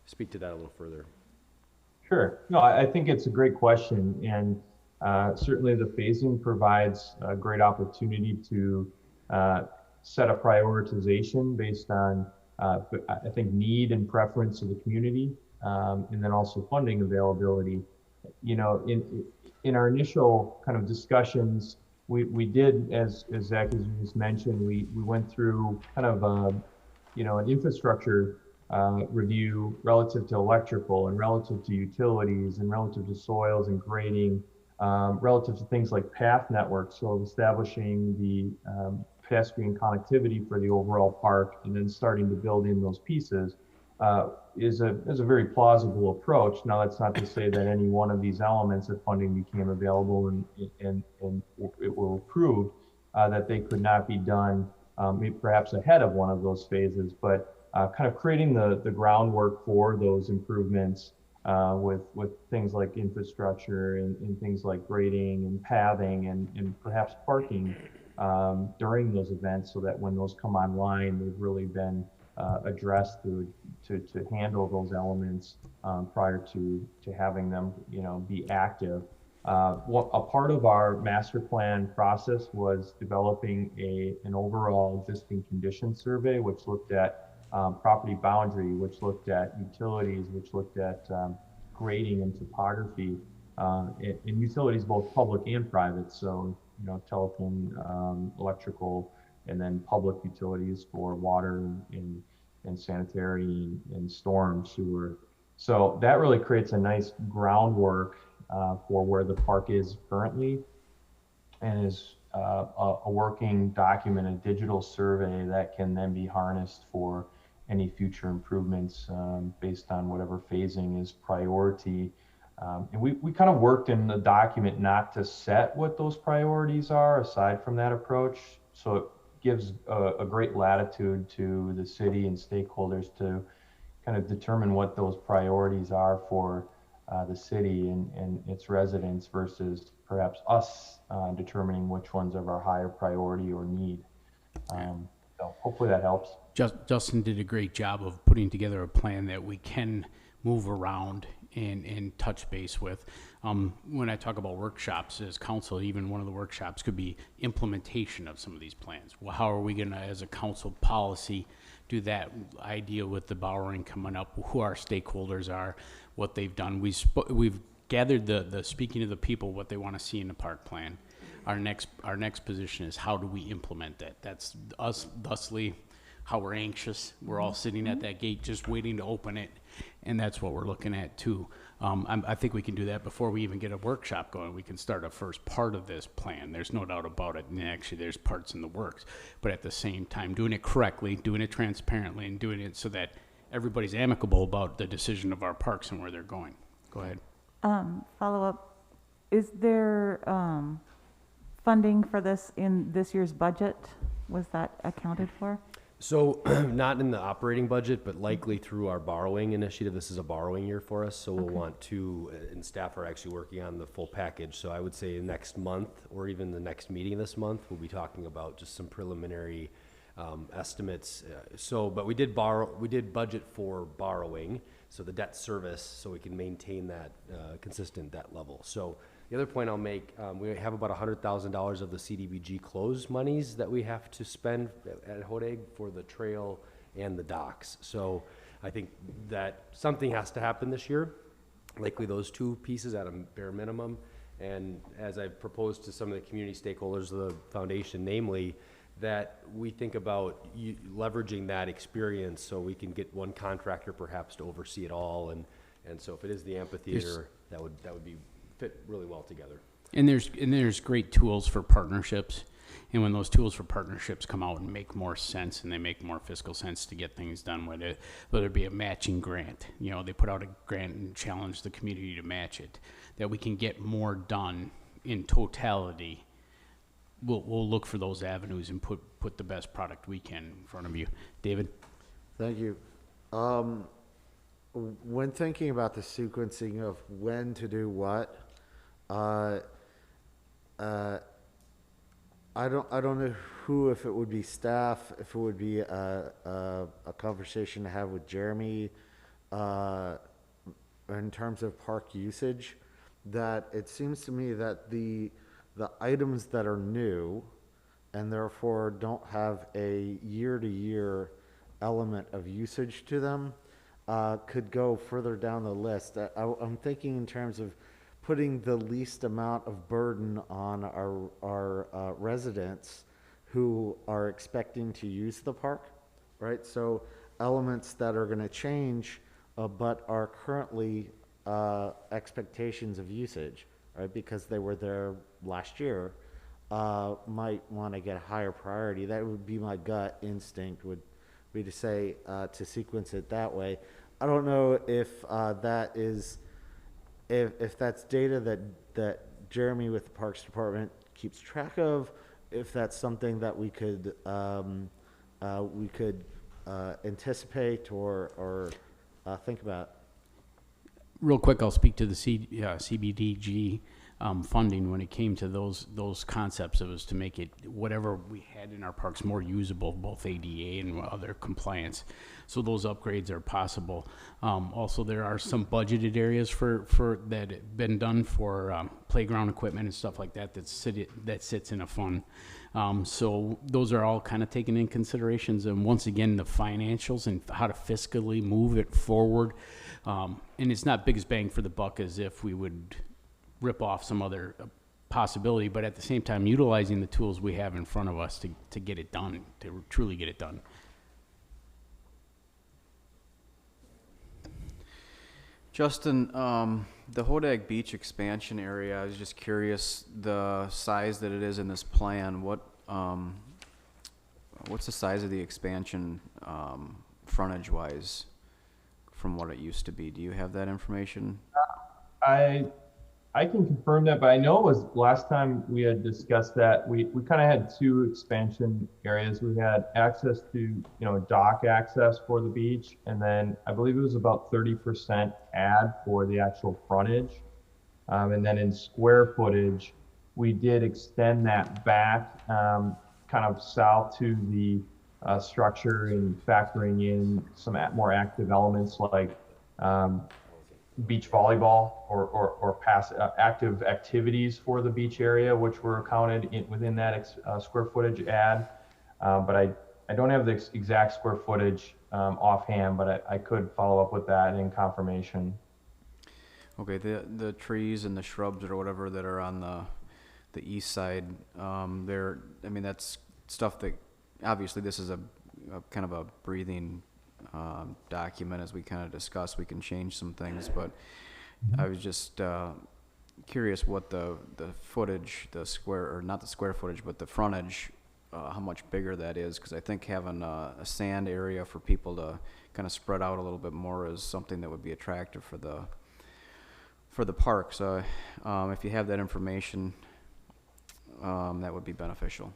that a little further. Sure. No, I think it's a great question, and certainly the phasing provides a great opportunity to set a prioritization based on, I think, need and preference of the community, and then also funding availability. In our initial kind of discussions, we did, as Zach has just mentioned, we went through kind of an infrastructure review relative to electrical and relative to utilities and relative to soils and grading, relative to things like path networks, so establishing the pedestrian connectivity for the overall park, and then starting to build in those pieces is a very plausible approach. Now, that's not to say that any one of these elements of funding became available and it were approved, that they could not be done perhaps ahead of one of those phases, but kind of creating the groundwork for those improvements with things like infrastructure and things like grading and pathing and perhaps parking during those events, so that when those come online, they've really been addressed to handle those elements prior to having them, be active. A part of our master plan process was developing an overall existing condition survey, which looked at property boundary, which looked at utilities, which looked at grading and topography, and utilities both public and private. So, telephone, electrical, and then public utilities for water and sanitary and storm sewer. So that really creates a nice groundwork for where the park is currently, and is a working document, a digital survey that can then be harnessed for any future improvements based on whatever phasing is priority. And we kind of worked in the document not to set what those priorities are aside from that approach. So it gives a great latitude to the city and stakeholders to kind of determine what those priorities are for the city and its residents versus perhaps us determining which ones are our higher priority or need. So hopefully that helps. Justin did a great job of putting together a plan that we can move around and touch base with. When I talk about workshops as council, even one of the workshops could be implementation of some of these plans. Well, how are we going to, as a council policy, do that idea with the borrowing coming up, who our stakeholders are, what they've done. We've gathered the speaking to the people, what they want to see in the park plan. Our next position is how do we implement that? That's us, thusly, how we're anxious. We're all sitting at that gate just waiting to open it, and that's what we're looking at too. I think we can do that before we even get a workshop going. We can start a first part of this plan. There's no doubt about it, and actually there's parts in the works. But at the same time, doing it correctly, doing it transparently, and doing it so that everybody's amicable about the decision of our parks and where they're going. Go ahead. Follow up, is there funding for this in this year's budget? Was that accounted for? So not in the operating budget, but likely through our borrowing initiative. This is a borrowing year for us, so we'll want to, and staff are actually working on the full package. So I would say next month or even the next meeting this month, we'll be talking about just some preliminary estimates. But we did budget for borrowing, so the debt service, so we can maintain that consistent debt level. So the other point I'll make, we have about $100,000 of the CDBG close monies that we have to spend at Hodag for the trail and the docks. So I think that something has to happen this year, likely those two pieces at a bare minimum. And as I've proposed to some of the community stakeholders of the foundation, namely, that we think about leveraging that experience so we can get one contractor perhaps to oversee it all. And so if it is the amphitheater, that would be fit really well together. And there's great tools for partnerships, and when those tools for partnerships come out and make more sense and they make more fiscal sense to get things done, whether it be a matching grant, they put out a grant and challenge the community to match it, that we can get more done in totality. We'll look for those avenues and put the best product we can in front of you. David? Thank you. When thinking about the sequencing of when to do what, I don't know who, if it would be staff, if it would be a conversation to have with Jeremy in terms of park usage, that it seems to me that the items that are new and therefore don't have a year-to-year element of usage to them could go further down the list. I'm thinking in terms of putting the least amount of burden on our residents who are expecting to use the park, right? So elements that are going to change, but are currently expectations of usage, right? Because they were there last year, might want to get a higher priority. That would be my gut instinct, would be to say to sequence it that way. I don't know if that is, if that's data that Jeremy with the Parks Department keeps track of, if that's something that we could anticipate or think about. real quick, I'll speak to the CBDG funding when it came to those concepts. It was to make it whatever we had in our parks more usable, both ADA and other compliance. So those upgrades are possible. Also, there are some budgeted areas for that have been done for playground equipment and stuff like that that sits in a fund. So those are all kind of taken in considerations. And once again, the financials and how to fiscally move it forward. And it's not biggest bang for the buck as if we would rip off some other possibility, but at the same time, utilizing the tools we have in front of us to get it done, to truly get it done. Justin, the Hodag Beach expansion area, I was just curious, the size that it is in this plan, what's the size of the expansion, frontage-wise from what it used to be? Do you have that information? I can confirm that, but I know it was last time we had discussed that, we kind of had two expansion areas. We had access to, dock access for the beach, and then I believe it was about 30% add for the actual frontage. And then in square footage, we did extend that back kind of south to the structure and factoring in some more active elements like beach volleyball or past active activities for the beach area, which were counted within that square footage add. But I don't have the exact square footage offhand, but I could follow up with that in confirmation. Okay, the trees and the shrubs or whatever that are on the east side, that's stuff that, obviously this is a kind of a breathing document. As we kind of discussed, we can change some things, but I was just curious what the footage, the square, or not the square footage, but the frontage, how much bigger that is, because I think having a sand area for people to kind of spread out a little bit more is something that would be attractive for the park. So if you have that information, that would be beneficial.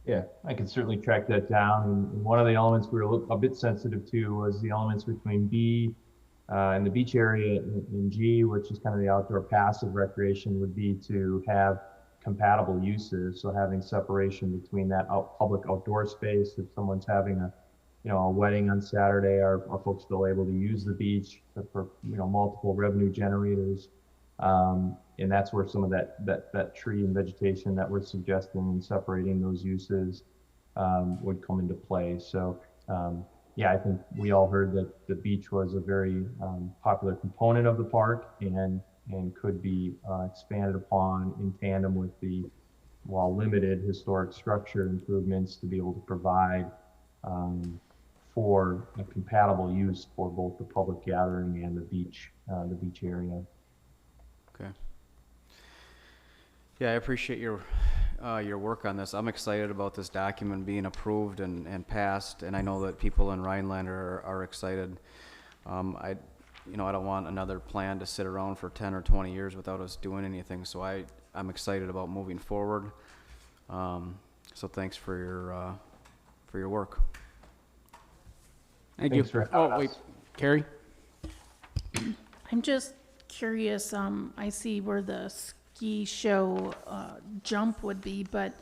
Yeah, I can certainly track that down. And one of the elements we were a bit sensitive to was the elements between B and the beach area and G, which is kind of the outdoor passive recreation, would be to have compatible uses. So having separation between that public outdoor space. If someone's having a wedding on Saturday, are folks still able to use the beach for multiple revenue generators? And that's where some of that tree and vegetation that we're suggesting and separating those uses would come into play. So I think we all heard that the beach was a very popular component of the park and could be expanded upon in tandem with the, while limited, historic structure improvements to be able to provide for a compatible use for both the public gathering and the beach area. Okay. Yeah, I appreciate your work on this. I'm excited about this document being approved and passed, and I know that people in Rhinelander are excited. I don't want another plan to sit around for 10 or 20 years without us doing anything, so I'm excited about moving forward. So thanks for your work. Thank you. Wait, Carrie? I'm just curious, I see where the ski show jump would be, but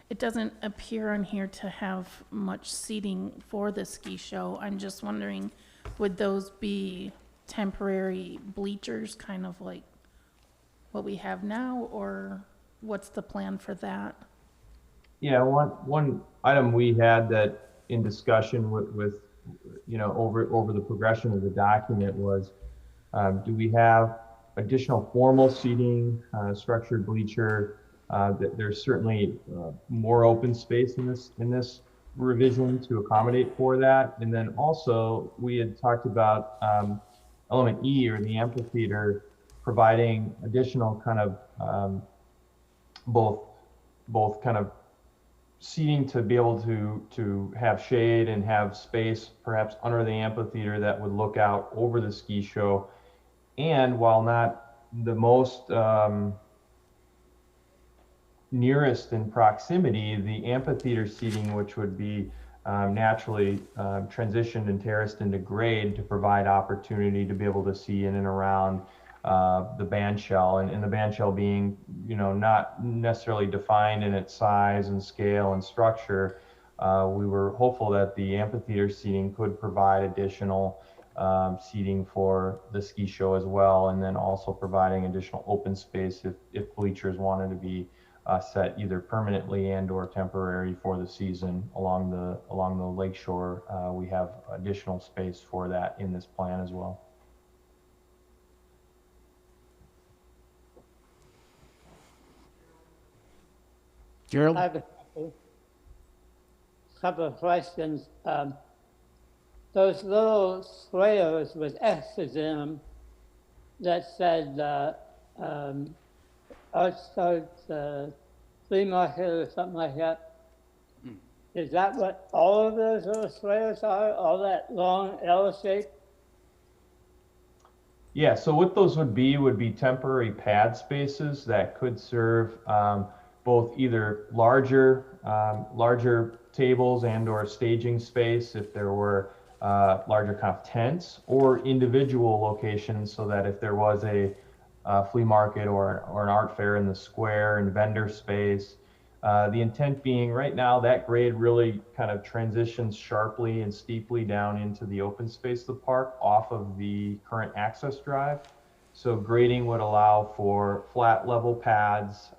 it doesn't appear on here to have much seating for the ski show. I'm just wondering, would those be temporary bleachers, kind of like what we have now, or what's the plan for that? Yeah, one item we had that in discussion with over the progression of the document was, do we have additional formal seating, structured bleacher? That there's certainly more open space in this revision to accommodate for that. And then also we had talked about element E, or the amphitheater, providing additional kind of both kind of seating to be able to have shade and have space perhaps under the amphitheater that would look out over the ski show. And while not the most nearest in proximity, the amphitheater seating, which would be naturally transitioned and terraced into grade to provide opportunity to be able to see in and around the band shell, and the band shell being, not necessarily defined in its size and scale and structure. We were hopeful that the amphitheater seating could provide additional seating for the ski show as well, and then also providing additional open space if bleachers wanted to be set either permanently and or temporary for the season along the lake shore. We have additional space for that in this plan as well. Gerald? I have a couple of questions. Those little squares with X's in them that said Artstarts flea market or something like that. Is that what all of those little squares are? All that long L shape? Yeah, so what those would be temporary pad spaces that could serve both either larger tables and or staging space if there were larger kind of tents, or individual locations so that if there was a flea market or an art fair in the square and vendor space. The intent being right now that grade really kind of transitions sharply and steeply down into the open space of the park off of the current access drive. So grading would allow for flat level pads,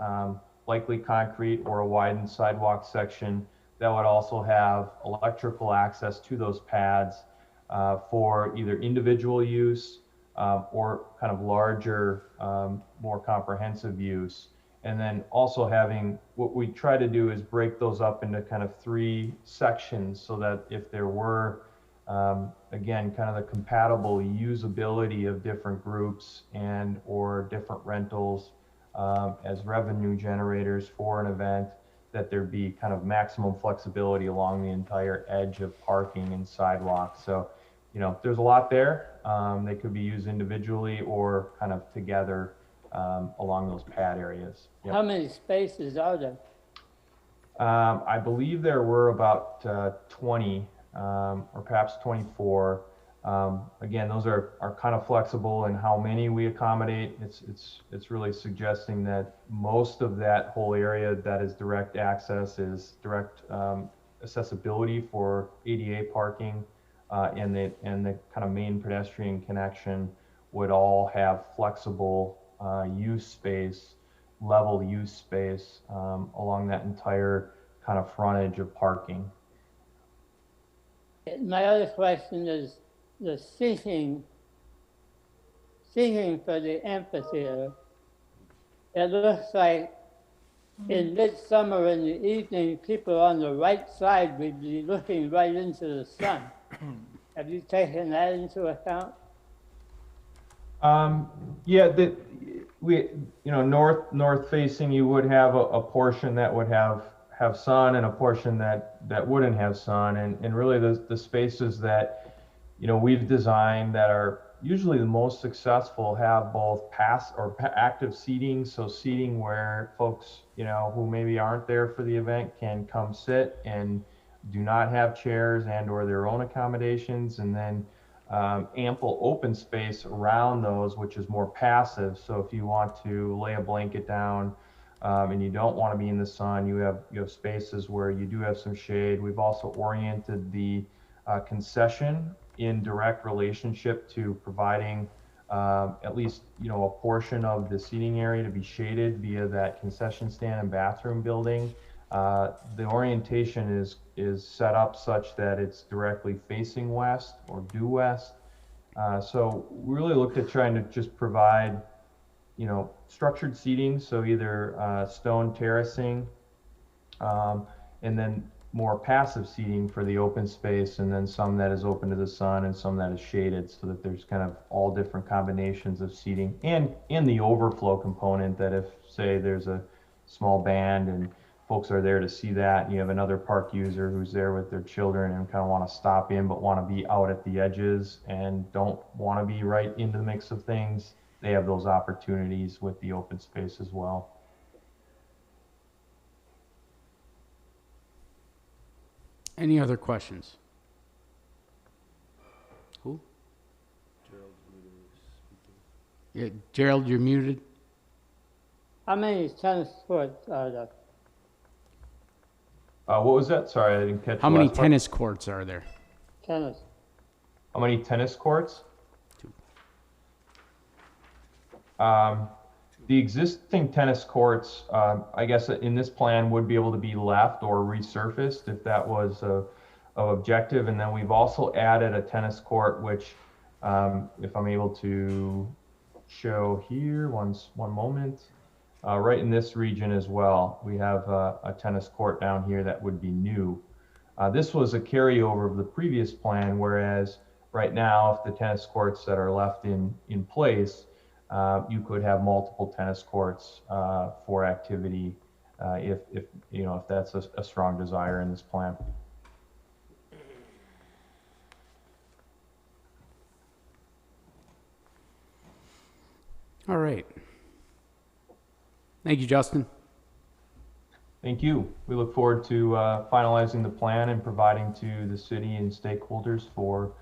likely concrete or a widened sidewalk section that would also have electrical access to those pads for either individual use or kind of larger, more comprehensive use. And then also having, what we try to do is break those up into kind of 3 sections so that if there were, again, kind of the compatible usability of different groups and or different rentals as revenue generators for an event, that there be kind of maximum flexibility along the entire edge of parking and sidewalks. So, there's a lot there. They could be used individually or kind of together along those pad areas. Yep. How many spaces are there? I believe there were about 20 or perhaps 24. Again, those are kind of flexible in how many we accommodate. It's really suggesting that most of that whole area that is direct access is direct accessibility for ADA parking, and the kind of main pedestrian connection would all have flexible use space, level use space along that entire kind of frontage of parking. My other question is the seating for the amphitheater. It looks like in midsummer in the evening, people on the right side would be looking right into the sun. Have you taken that into account? Yeah, north facing, you would have a portion that would have sun and a portion that wouldn't have sun, and really the spaces that we've designed that are usually the most successful have both active seating, so seating where folks who maybe aren't there for the event can come sit and do not have chairs and or their own accommodations, and then ample open space around those, which is more passive. So if you want to lay a blanket down and you don't want to be in the sun, you have spaces where you do have some shade. We've also oriented the concession in direct relationship to providing at least a portion of the seating area to be shaded via that concession stand and bathroom building. The orientation is set up such that it's directly facing west or due west. So we really looked at trying to just provide, structured seating, so either stone terracing, and then more passive seating for the open space, and then some that is open to the sun and some that is shaded, so that there's kind of all different combinations of seating, and the overflow component that if, say, there's a small band and folks are there to see that, and you have another park user who's there with their children and kind of want to stop in but want to be out at the edges and don't want to be right into the mix of things, they have those opportunities with the open space as well. Any other questions? Who? Yeah, Gerald, you're muted. How many tennis courts are there? What was that? Sorry, I didn't catch How the many last part. tennis courts are there? Tennis. How many tennis courts? 2. The existing tennis courts, I guess in this plan would be able to be left or resurfaced if that was of objective. And then we've also added a tennis court, which if I'm able to show here, one moment, right in this region as well, we have a tennis court down here that would be new. This was a carryover of the previous plan, whereas right now, if the tennis courts that are left in place, you could have multiple tennis courts for activity if that's a strong desire in this plan. All right. Thank you, Justin. Thank you. We look forward to finalizing the plan and providing to the city and stakeholders for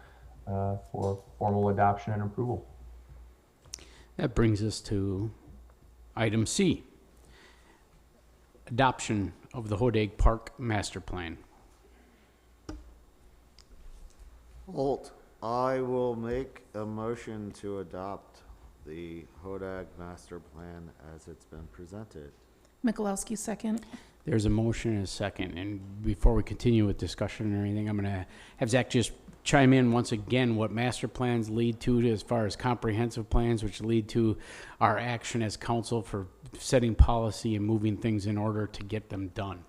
formal adoption and approval. That brings us to item C, adoption of the Hodag Park Master Plan. Holt, I will make a motion to adopt the Hodag Master Plan as it's been presented. Mikulowski, second. There's a motion and a second, and before we continue with discussion or anything, I'm gonna have Zach just chime in once again what master plans lead to as far as comprehensive plans, which lead to our action as council for setting policy and moving things in order to get them done.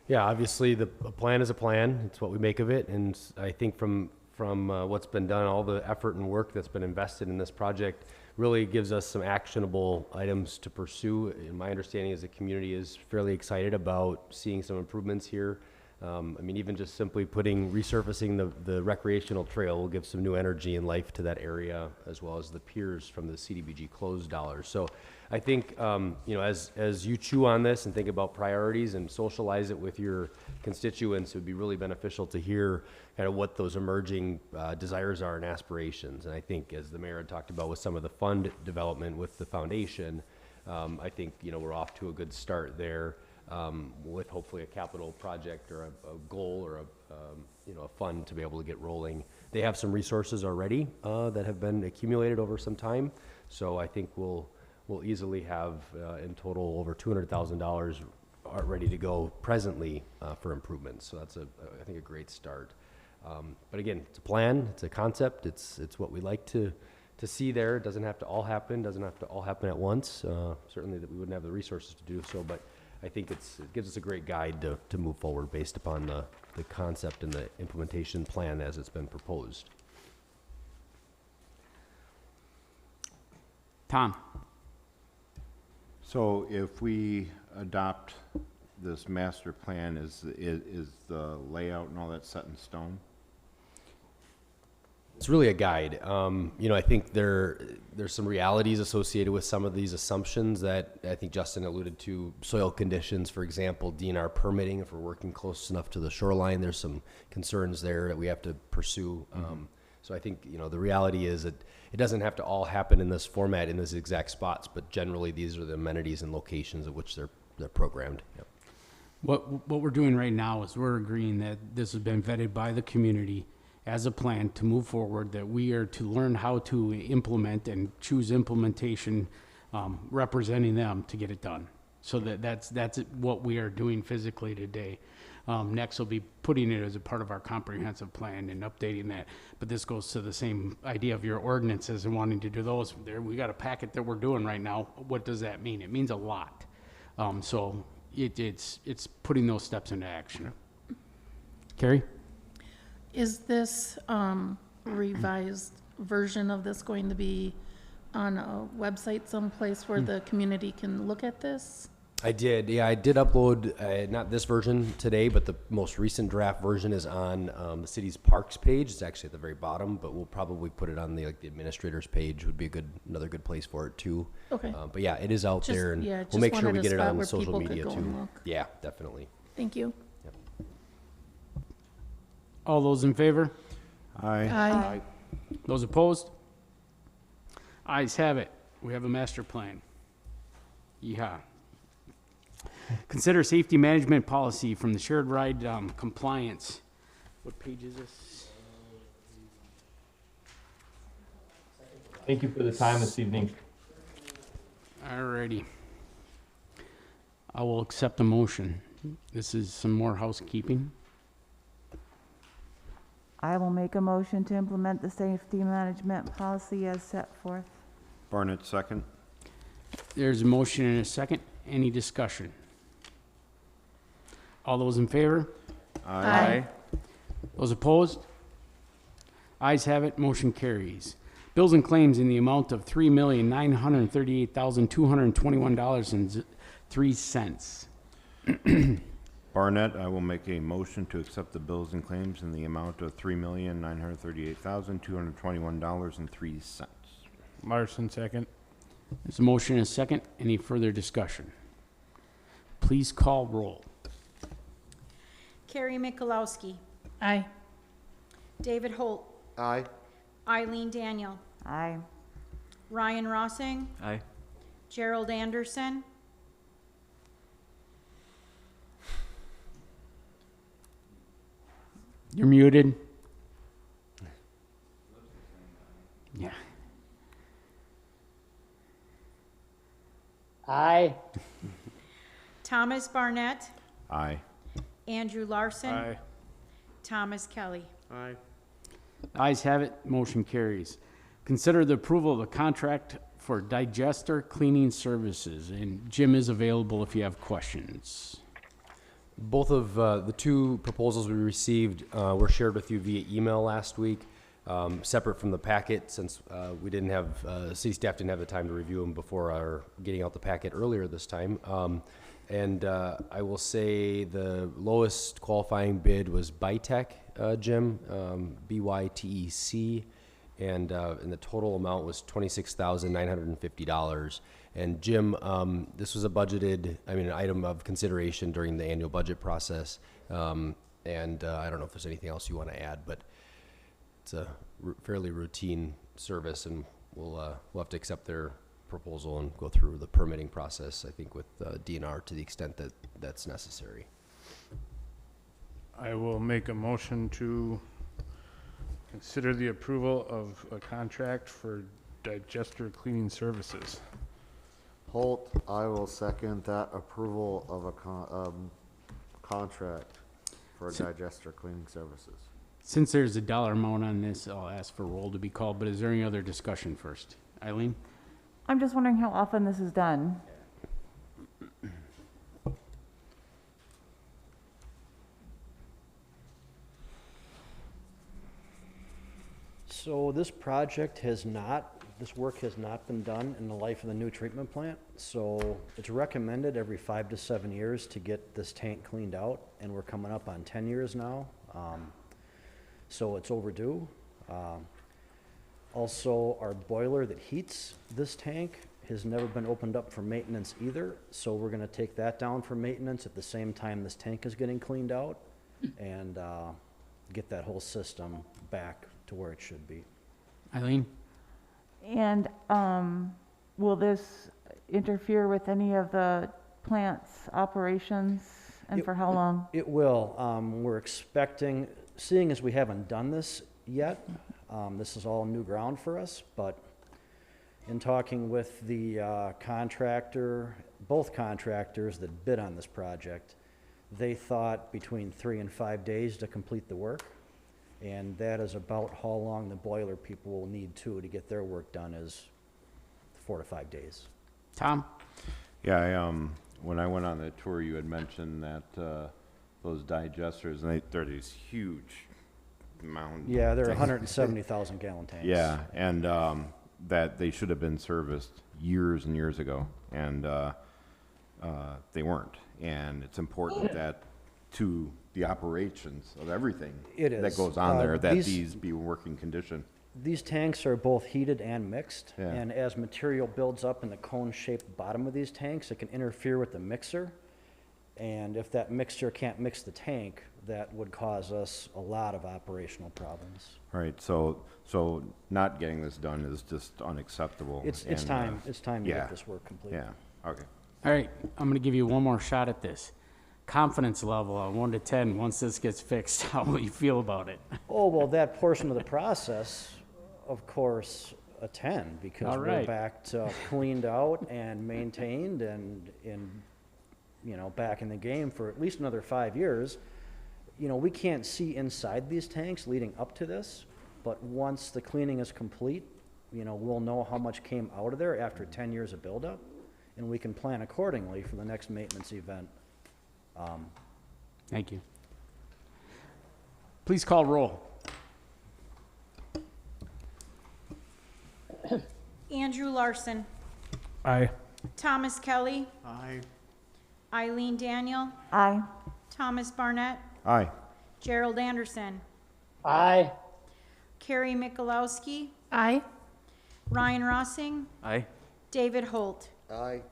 Yeah, obviously a plan is a plan. It's what we make of it, and I think from what's been done, all the effort and work that's been invested in this project really gives us some actionable items to pursue. And my understanding is the community is fairly excited about seeing some improvements here. I mean, even just simply resurfacing the recreational trail will give some new energy and life to that area, as well as the piers from the CDBG closed dollars. So I think, as you chew on this and think about priorities and socialize it with your constituents, it would be really beneficial to hear kind of what those emerging desires are and aspirations. And I think, as the mayor had talked about with some of the fund development with the foundation, I think, we're off to a good start there. With hopefully a capital project or a goal or a fund to be able to get rolling. They have some resources already that have been accumulated over some time, so I think we'll easily have in total over $200,000 ready to go presently for improvements. So that's I think a great start. But again, it's a plan, it's a concept, it's what we like to see there. It doesn't have to all happen, at once. Certainly that we wouldn't have the resources to do so, but I think it gives us a great guide to move forward based upon the concept and the implementation plan as it's been proposed. Tom. So if we adopt this master plan, is the layout and all that set in stone? It's really a guide. I think there's some realities associated with some of these assumptions that I think Justin alluded to. Soil conditions, for example, DNR permitting, if we're working close enough to the shoreline, there's some concerns there that we have to pursue. So I think, the reality is that it doesn't have to all happen in this format in these exact spots, but generally these are the amenities and locations at which they're programmed. Yep. What we're doing right now is we're agreeing that this has been vetted by the community as a plan to move forward, that we are to learn how to implement and choose implementation representing them to get it done. So that's what we are doing physically today. Next, we'll be putting it as a part of our comprehensive plan and updating that. But this goes to the same idea of your ordinances and wanting to do those. There, we got a packet that we're doing right now. What does that mean? It means a lot. So it's putting those steps into action. Carrie? Is this revised version of this going to be on a website someplace where the community can look at this? I did upload, not this version today, but the most recent draft version is on the city's parks page. It's actually at the very bottom, but we'll probably put it on the administrator's page would be another good place for it too. Okay. But yeah, it is out there, and we'll make sure we get it on social media too. Yeah, definitely. Thank you. All those in favor? Aye. Those opposed? Ayes have it. We have a master plan. Yeehaw. Consider safety management policy from the shared ride compliance. What page is this? Thank you for the time this evening. Alrighty. I will accept the motion. This is some more housekeeping. I will make a motion to implement the safety management policy as set forth. Barnett, second. There's a motion and a second. Any discussion? All those in favor? Aye. Those opposed? Ayes have it, motion carries. Bills and claims in the amount of $3,938,221.03. Barnett, I will make a motion to accept the bills and claims in the amount of $3,938,221.03. Larson, second. There's a motion and a second. Any further discussion? Please call roll. Carrie Mikulowski. Aye. David Holt. Aye. Eileen Daniel. Aye. Ryan Rossing. Aye. Gerald Anderson. You're muted. Yeah. Aye. Thomas Barnett. Aye. Andrew Larson. Aye. Thomas Kelly. Aye. Ayes have it, motion carries. Consider the approval of a contract for digester cleaning services, and Jim is available if you have questions. Both of the two proposals we received were shared with you via email last week, separate from the packet, since we didn't have, city staff didn't have the time to review them before our getting out the packet earlier this time. And I will say the lowest qualifying bid was Bytec, Jim, BYTEC, and the total amount was $26,950. And Jim, this was a budgeted, an item of consideration during the annual budget process. And I don't know if there's anything else you want to add, but it's a fairly routine service, and we'll have to accept their proposal and go through the permitting process, I think, with DNR to the extent that that's necessary. I will make a motion to consider the approval of a contract for digester cleaning services. Holt, I will second that approval of a contract for digester cleaning services. Since there's a dollar amount on this, I'll ask for roll to be called, but is there any other discussion first? Eileen? I'm just wondering how often this is done. So this project has not, this work has not been done in the life of the new treatment plant. So it's recommended every 5 to 7 years to get this tank cleaned out, and we're coming up on 10 years now. So it's overdue. Also, our boiler that heats this tank has never been opened up for maintenance either. So we're gonna take that down for maintenance at the same time this tank is getting cleaned out, and get that whole system back to where it should be. Eileen? And will this interfere with any of the plant's operations, and for how long? It will. We're expecting, seeing as we haven't done this yet, this is all new ground for us, but in talking with the contractor, both contractors that bid on this project, they thought between 3 and 5 days to complete the work. And that is about how long the boiler people will need to get their work done, is 4 to 5 days. Tom? Yeah, when I went on the tour, you had mentioned that those digesters, and they're these huge mountain. Yeah, they're things. 170,000 gallon tanks. Yeah, and that they should have been serviced years and years ago, and they weren't. And it's important that to the operations of everything It is. that goes on there, that these- these be in working condition. These tanks are both heated and mixed, Yeah. and as material builds up in the cone-shaped bottom of these tanks, it can interfere with the mixer. And if that mixture can't mix the tank, that would cause us a lot of operational problems. Right, so not getting this done is just unacceptable. It's and, time to yeah, get this work completed. Yeah, okay. All right, I'm gonna give you one more shot at this. Confidence level on 1 to 10, once this gets fixed, how will you feel about it? Oh, well, that portion of the process, of course, a 10, because All we're right. back to cleaned out and maintained and back in the game for at least another 5 years. We can't see inside these tanks leading up to this, but once the cleaning is complete, we'll know how much came out of there after 10 years of buildup, and we can plan accordingly for the next maintenance event. Thank you. Please call roll. Andrew Larson, Aye. Thomas Kelly, Aye. Eileen Daniel, Aye. Thomas Barnett, Aye. Gerald Anderson, Aye. Carrie Mikulowski, Aye. Ryan Rossing, Aye. David Holt. Aye.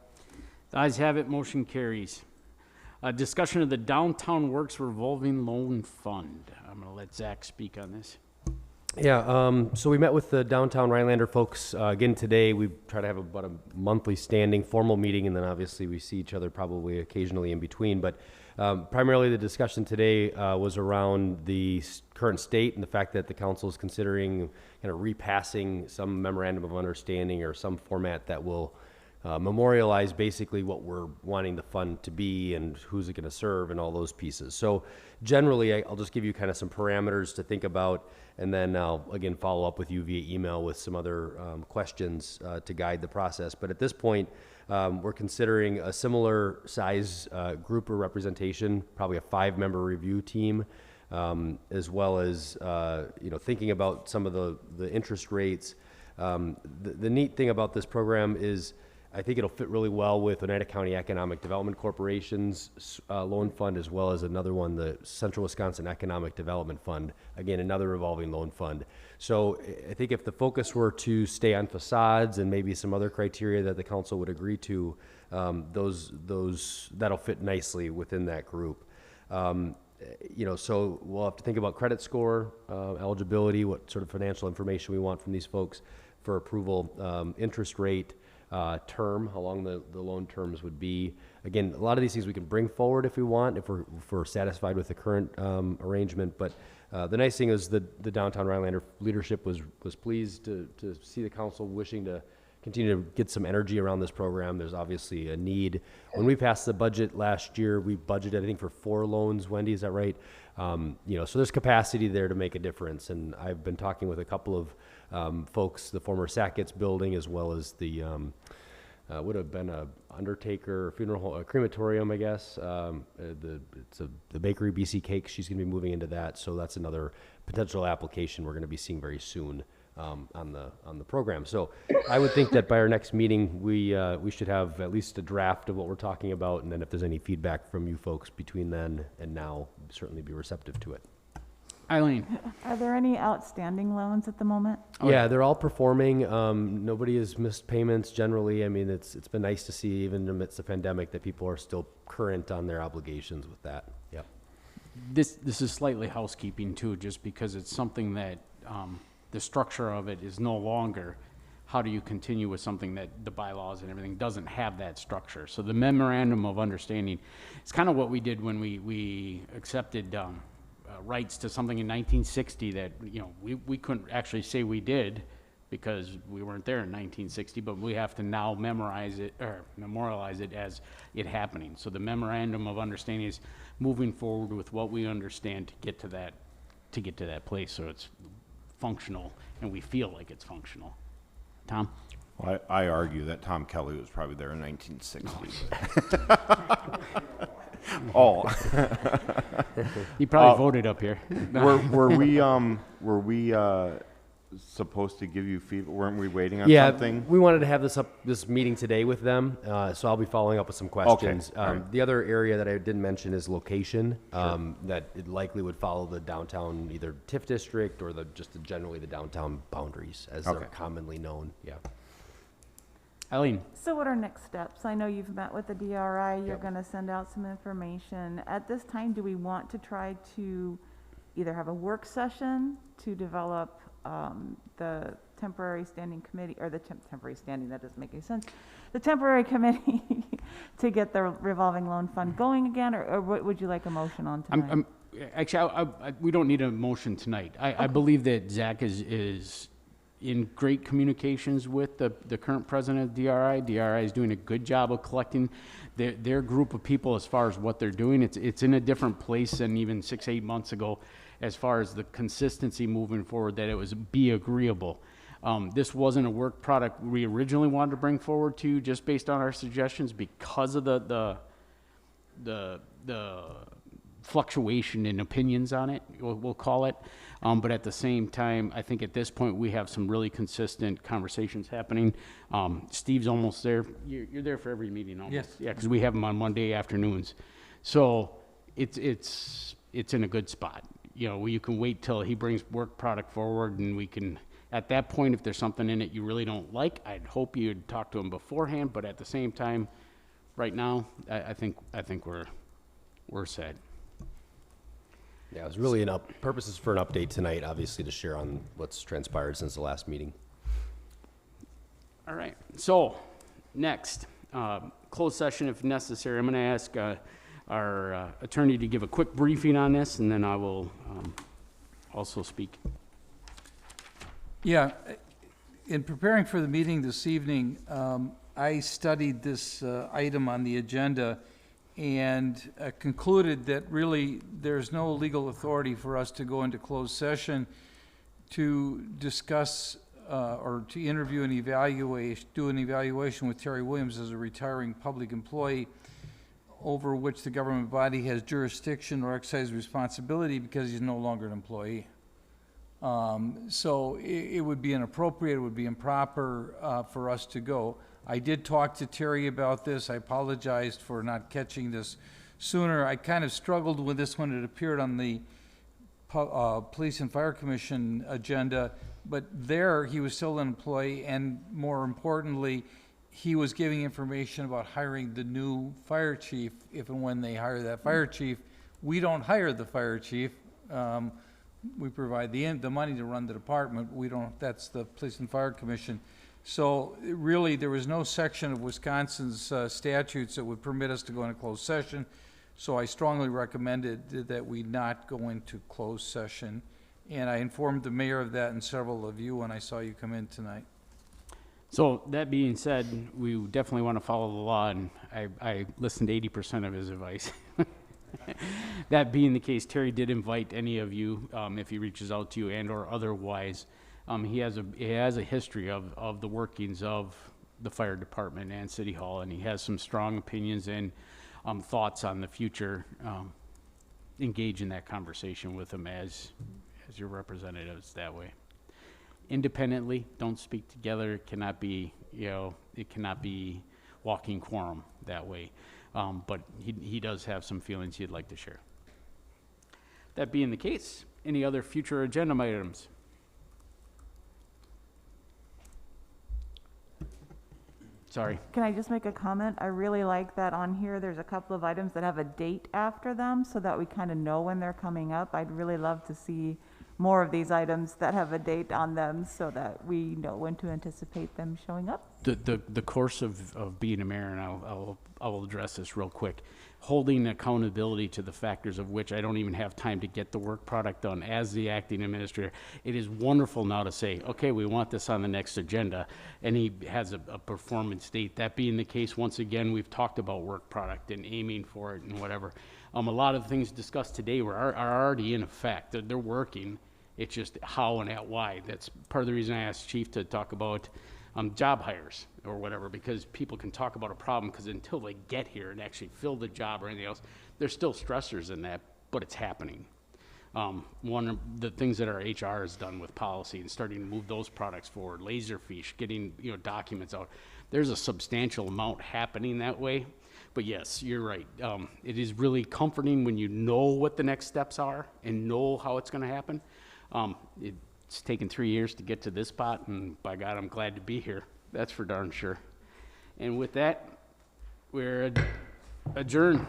The ayes have it, motion carries. Discussion of the Downtown Works Revolving Loan Fund. I'm gonna let Zach speak on this. Yeah, so we met with the downtown Rhinelander folks again today. We try to have about a monthly standing formal meeting, and then obviously we see each other probably occasionally in between. But primarily the discussion today was around the current state and the fact that the council is considering kind of repassing some memorandum of understanding or some format that will memorialize basically what we're wanting the fund to be and who's it going to serve and all those pieces. So generally, I'll just give you kind of some parameters to think about, and then I'll again follow up with you via email with some other questions to guide the process. But at this point, we're considering a similar size group or representation, probably a 5-member review team, as well as thinking about some of the interest rates. The neat thing about this program is I think it'll fit really well with Oneida County Economic Development Corporation's loan fund, as well as another one, the Central Wisconsin Economic Development Fund, again, another revolving loan fund. So I think if the focus were to stay on facades and maybe some other criteria that the council would agree to, that'll fit nicely within that group. So we'll have to think about credit score, eligibility, what sort of financial information we want from these folks for approval, interest rate, term, how long the loan terms would be. Again, a lot of these things we can bring forward if we want, if we're satisfied with the current arrangement. But the nice thing is the downtown Rhinelander leadership was pleased to see the council wishing to continue to get some energy around this program. There's obviously a need. When we passed the budget last year, we budgeted, I think, for 4 loans. Wendy, is that right? So there's capacity there to make a difference. And I've been talking with a couple of folks, the former Sackett's building, as well as the would have been a undertaker, funeral home, a crematorium, I guess. The bakery, BC Cakes. She's going to be moving into that, so that's another potential application we're going to be seeing very soon on the program. So I would think that by our next meeting, we should have at least a draft of what we're talking about, and then if there's any feedback from you folks between then and now, certainly be receptive to it. Eileen. Are there any outstanding loans at the moment? Yeah, they're all performing. Nobody has missed payments generally. I mean, it's been nice to see, even amidst the pandemic, that people are still current on their obligations with that. Yeah. This is slightly housekeeping too, just because it's something that the structure of it is no longer. How do you continue with something that the bylaws and everything doesn't have that structure? So the memorandum of understanding, it's kind of what we did when we accepted rights to something in 1960 that we couldn't actually say we did because we weren't there in 1960, but we have to now memorialize it as it happening. So the memorandum of understanding is moving forward with what we understand to get to that place, so it's functional and we feel like it's functional. Tom? Well, I argue that Tom Kelly was probably there in 1960. Oh. He probably voted up here. Were we supposed to give you feedback? Weren't we waiting on something? Yeah, we wanted to have this meeting today with them, so I'll be following up with some questions. Okay. Right. The other area that I didn't mention is location. That it likely would follow the downtown, either TIF district or generally the downtown boundaries as they're commonly known. Yeah. Eileen? So what are next steps? I know you've met with the DRI, you're gonna send out some information. At this time, do we want to try to either have a work session to develop the temporary standing committee, or the temporary standing, that doesn't make any sense, the temporary committee to get the revolving loan fund going again, or what would you like a motion on tonight? Actually, we don't need a motion tonight. I believe that Zach is in great communications with the current president of DRI. DRI is doing a good job of collecting their group of people as far as what they're doing. It's in a different place than even 6-8 months ago as far as the consistency moving forward, that it was be agreeable. This wasn't a work product we originally wanted to bring forward to you just based on our suggestions because of the fluctuation in opinions on it, we'll call it. But at the same time, I think at this point we have some really consistent conversations happening. Steve's almost there. You're there for every meeting almost. Yes. Yeah, because we have them on Monday afternoons. So it's in a good spot. You know, you can wait till he brings work product forward, and we can, at that point, if there's something in it you really don't like, I'd hope you'd talk to him beforehand. But at the same time, right now, I think we're set. Yeah, it was really purposes for an update tonight, obviously, to share on what's transpired since the last meeting. All right. So next, closed session if necessary. I'm going to ask our attorney to give a quick briefing on this, and then I will also speak. Yeah, in preparing for the meeting this evening, I studied this item on the agenda and concluded that really there's no legal authority for us to go into closed session to discuss or to interview and do an evaluation with Terry Williams as a retiring public employee over which the government body has jurisdiction or exercise responsibility because he's no longer an employee. So it would be inappropriate, it would be improper for us to go. I did talk to Terry about this. I apologized for not catching this sooner. I kind of struggled with this when it appeared on the Police and Fire Commission agenda, but there he was still an employee, and more importantly, he was giving information about hiring the new fire chief if and when they hire that fire chief. We don't hire the fire chief. We provide the money to run the department. We don't, that's the Police and Fire Commission. So really, there was no section of Wisconsin's statutes that would permit us to go into closed session. So I strongly recommended that we not go into closed session. And I informed the mayor of that and several of you when I saw you come in tonight. So that being said, we definitely want to follow the law, and I listened to 80% of his advice. That being the case, Terry did invite any of you, if he reaches out to you and or otherwise. He has a history of the workings of the fire department and City Hall, and he has some strong opinions and thoughts on the future. Engage in that conversation with him as your representatives that way. Independently, don't speak together. It cannot be, it cannot be walking quorum that way. But he does have some feelings he'd like to share. That being the case, any other future agenda items? Sorry. Can I just make a comment? I really like that on here, there's a couple of items that have a date after them so that we kind of know when they're coming up. I'd really love to see more of these items that have a date on them so that we know when to anticipate them showing up. The course of being a mayor, and I will address this real quick, holding accountability to the factors of which I don't even have time to get the work product done as the acting administrator. It is wonderful now to say, okay, we want this on the next agenda, and he has a performance date. That being the case, once again, we've talked about work product and aiming for it and whatever. A lot of the things discussed today are already in effect. They're working. It's just how and at why. That's part of the reason I asked Chief to talk about job hires or whatever, because people can talk about a problem because until they get here and actually fill the job or anything else, there's still stressors in that, but it's happening. One of the things that our HR has done with policy and starting to move those products forward, Laserfish, getting documents out, there's a substantial amount happening that way. But yes, you're right. It is really comforting when you know what the next steps are and know how it's going to happen. It's taken 3 years to get to this spot, and by God, I'm glad to be here. That's for darn sure. And with that, we're adjourned.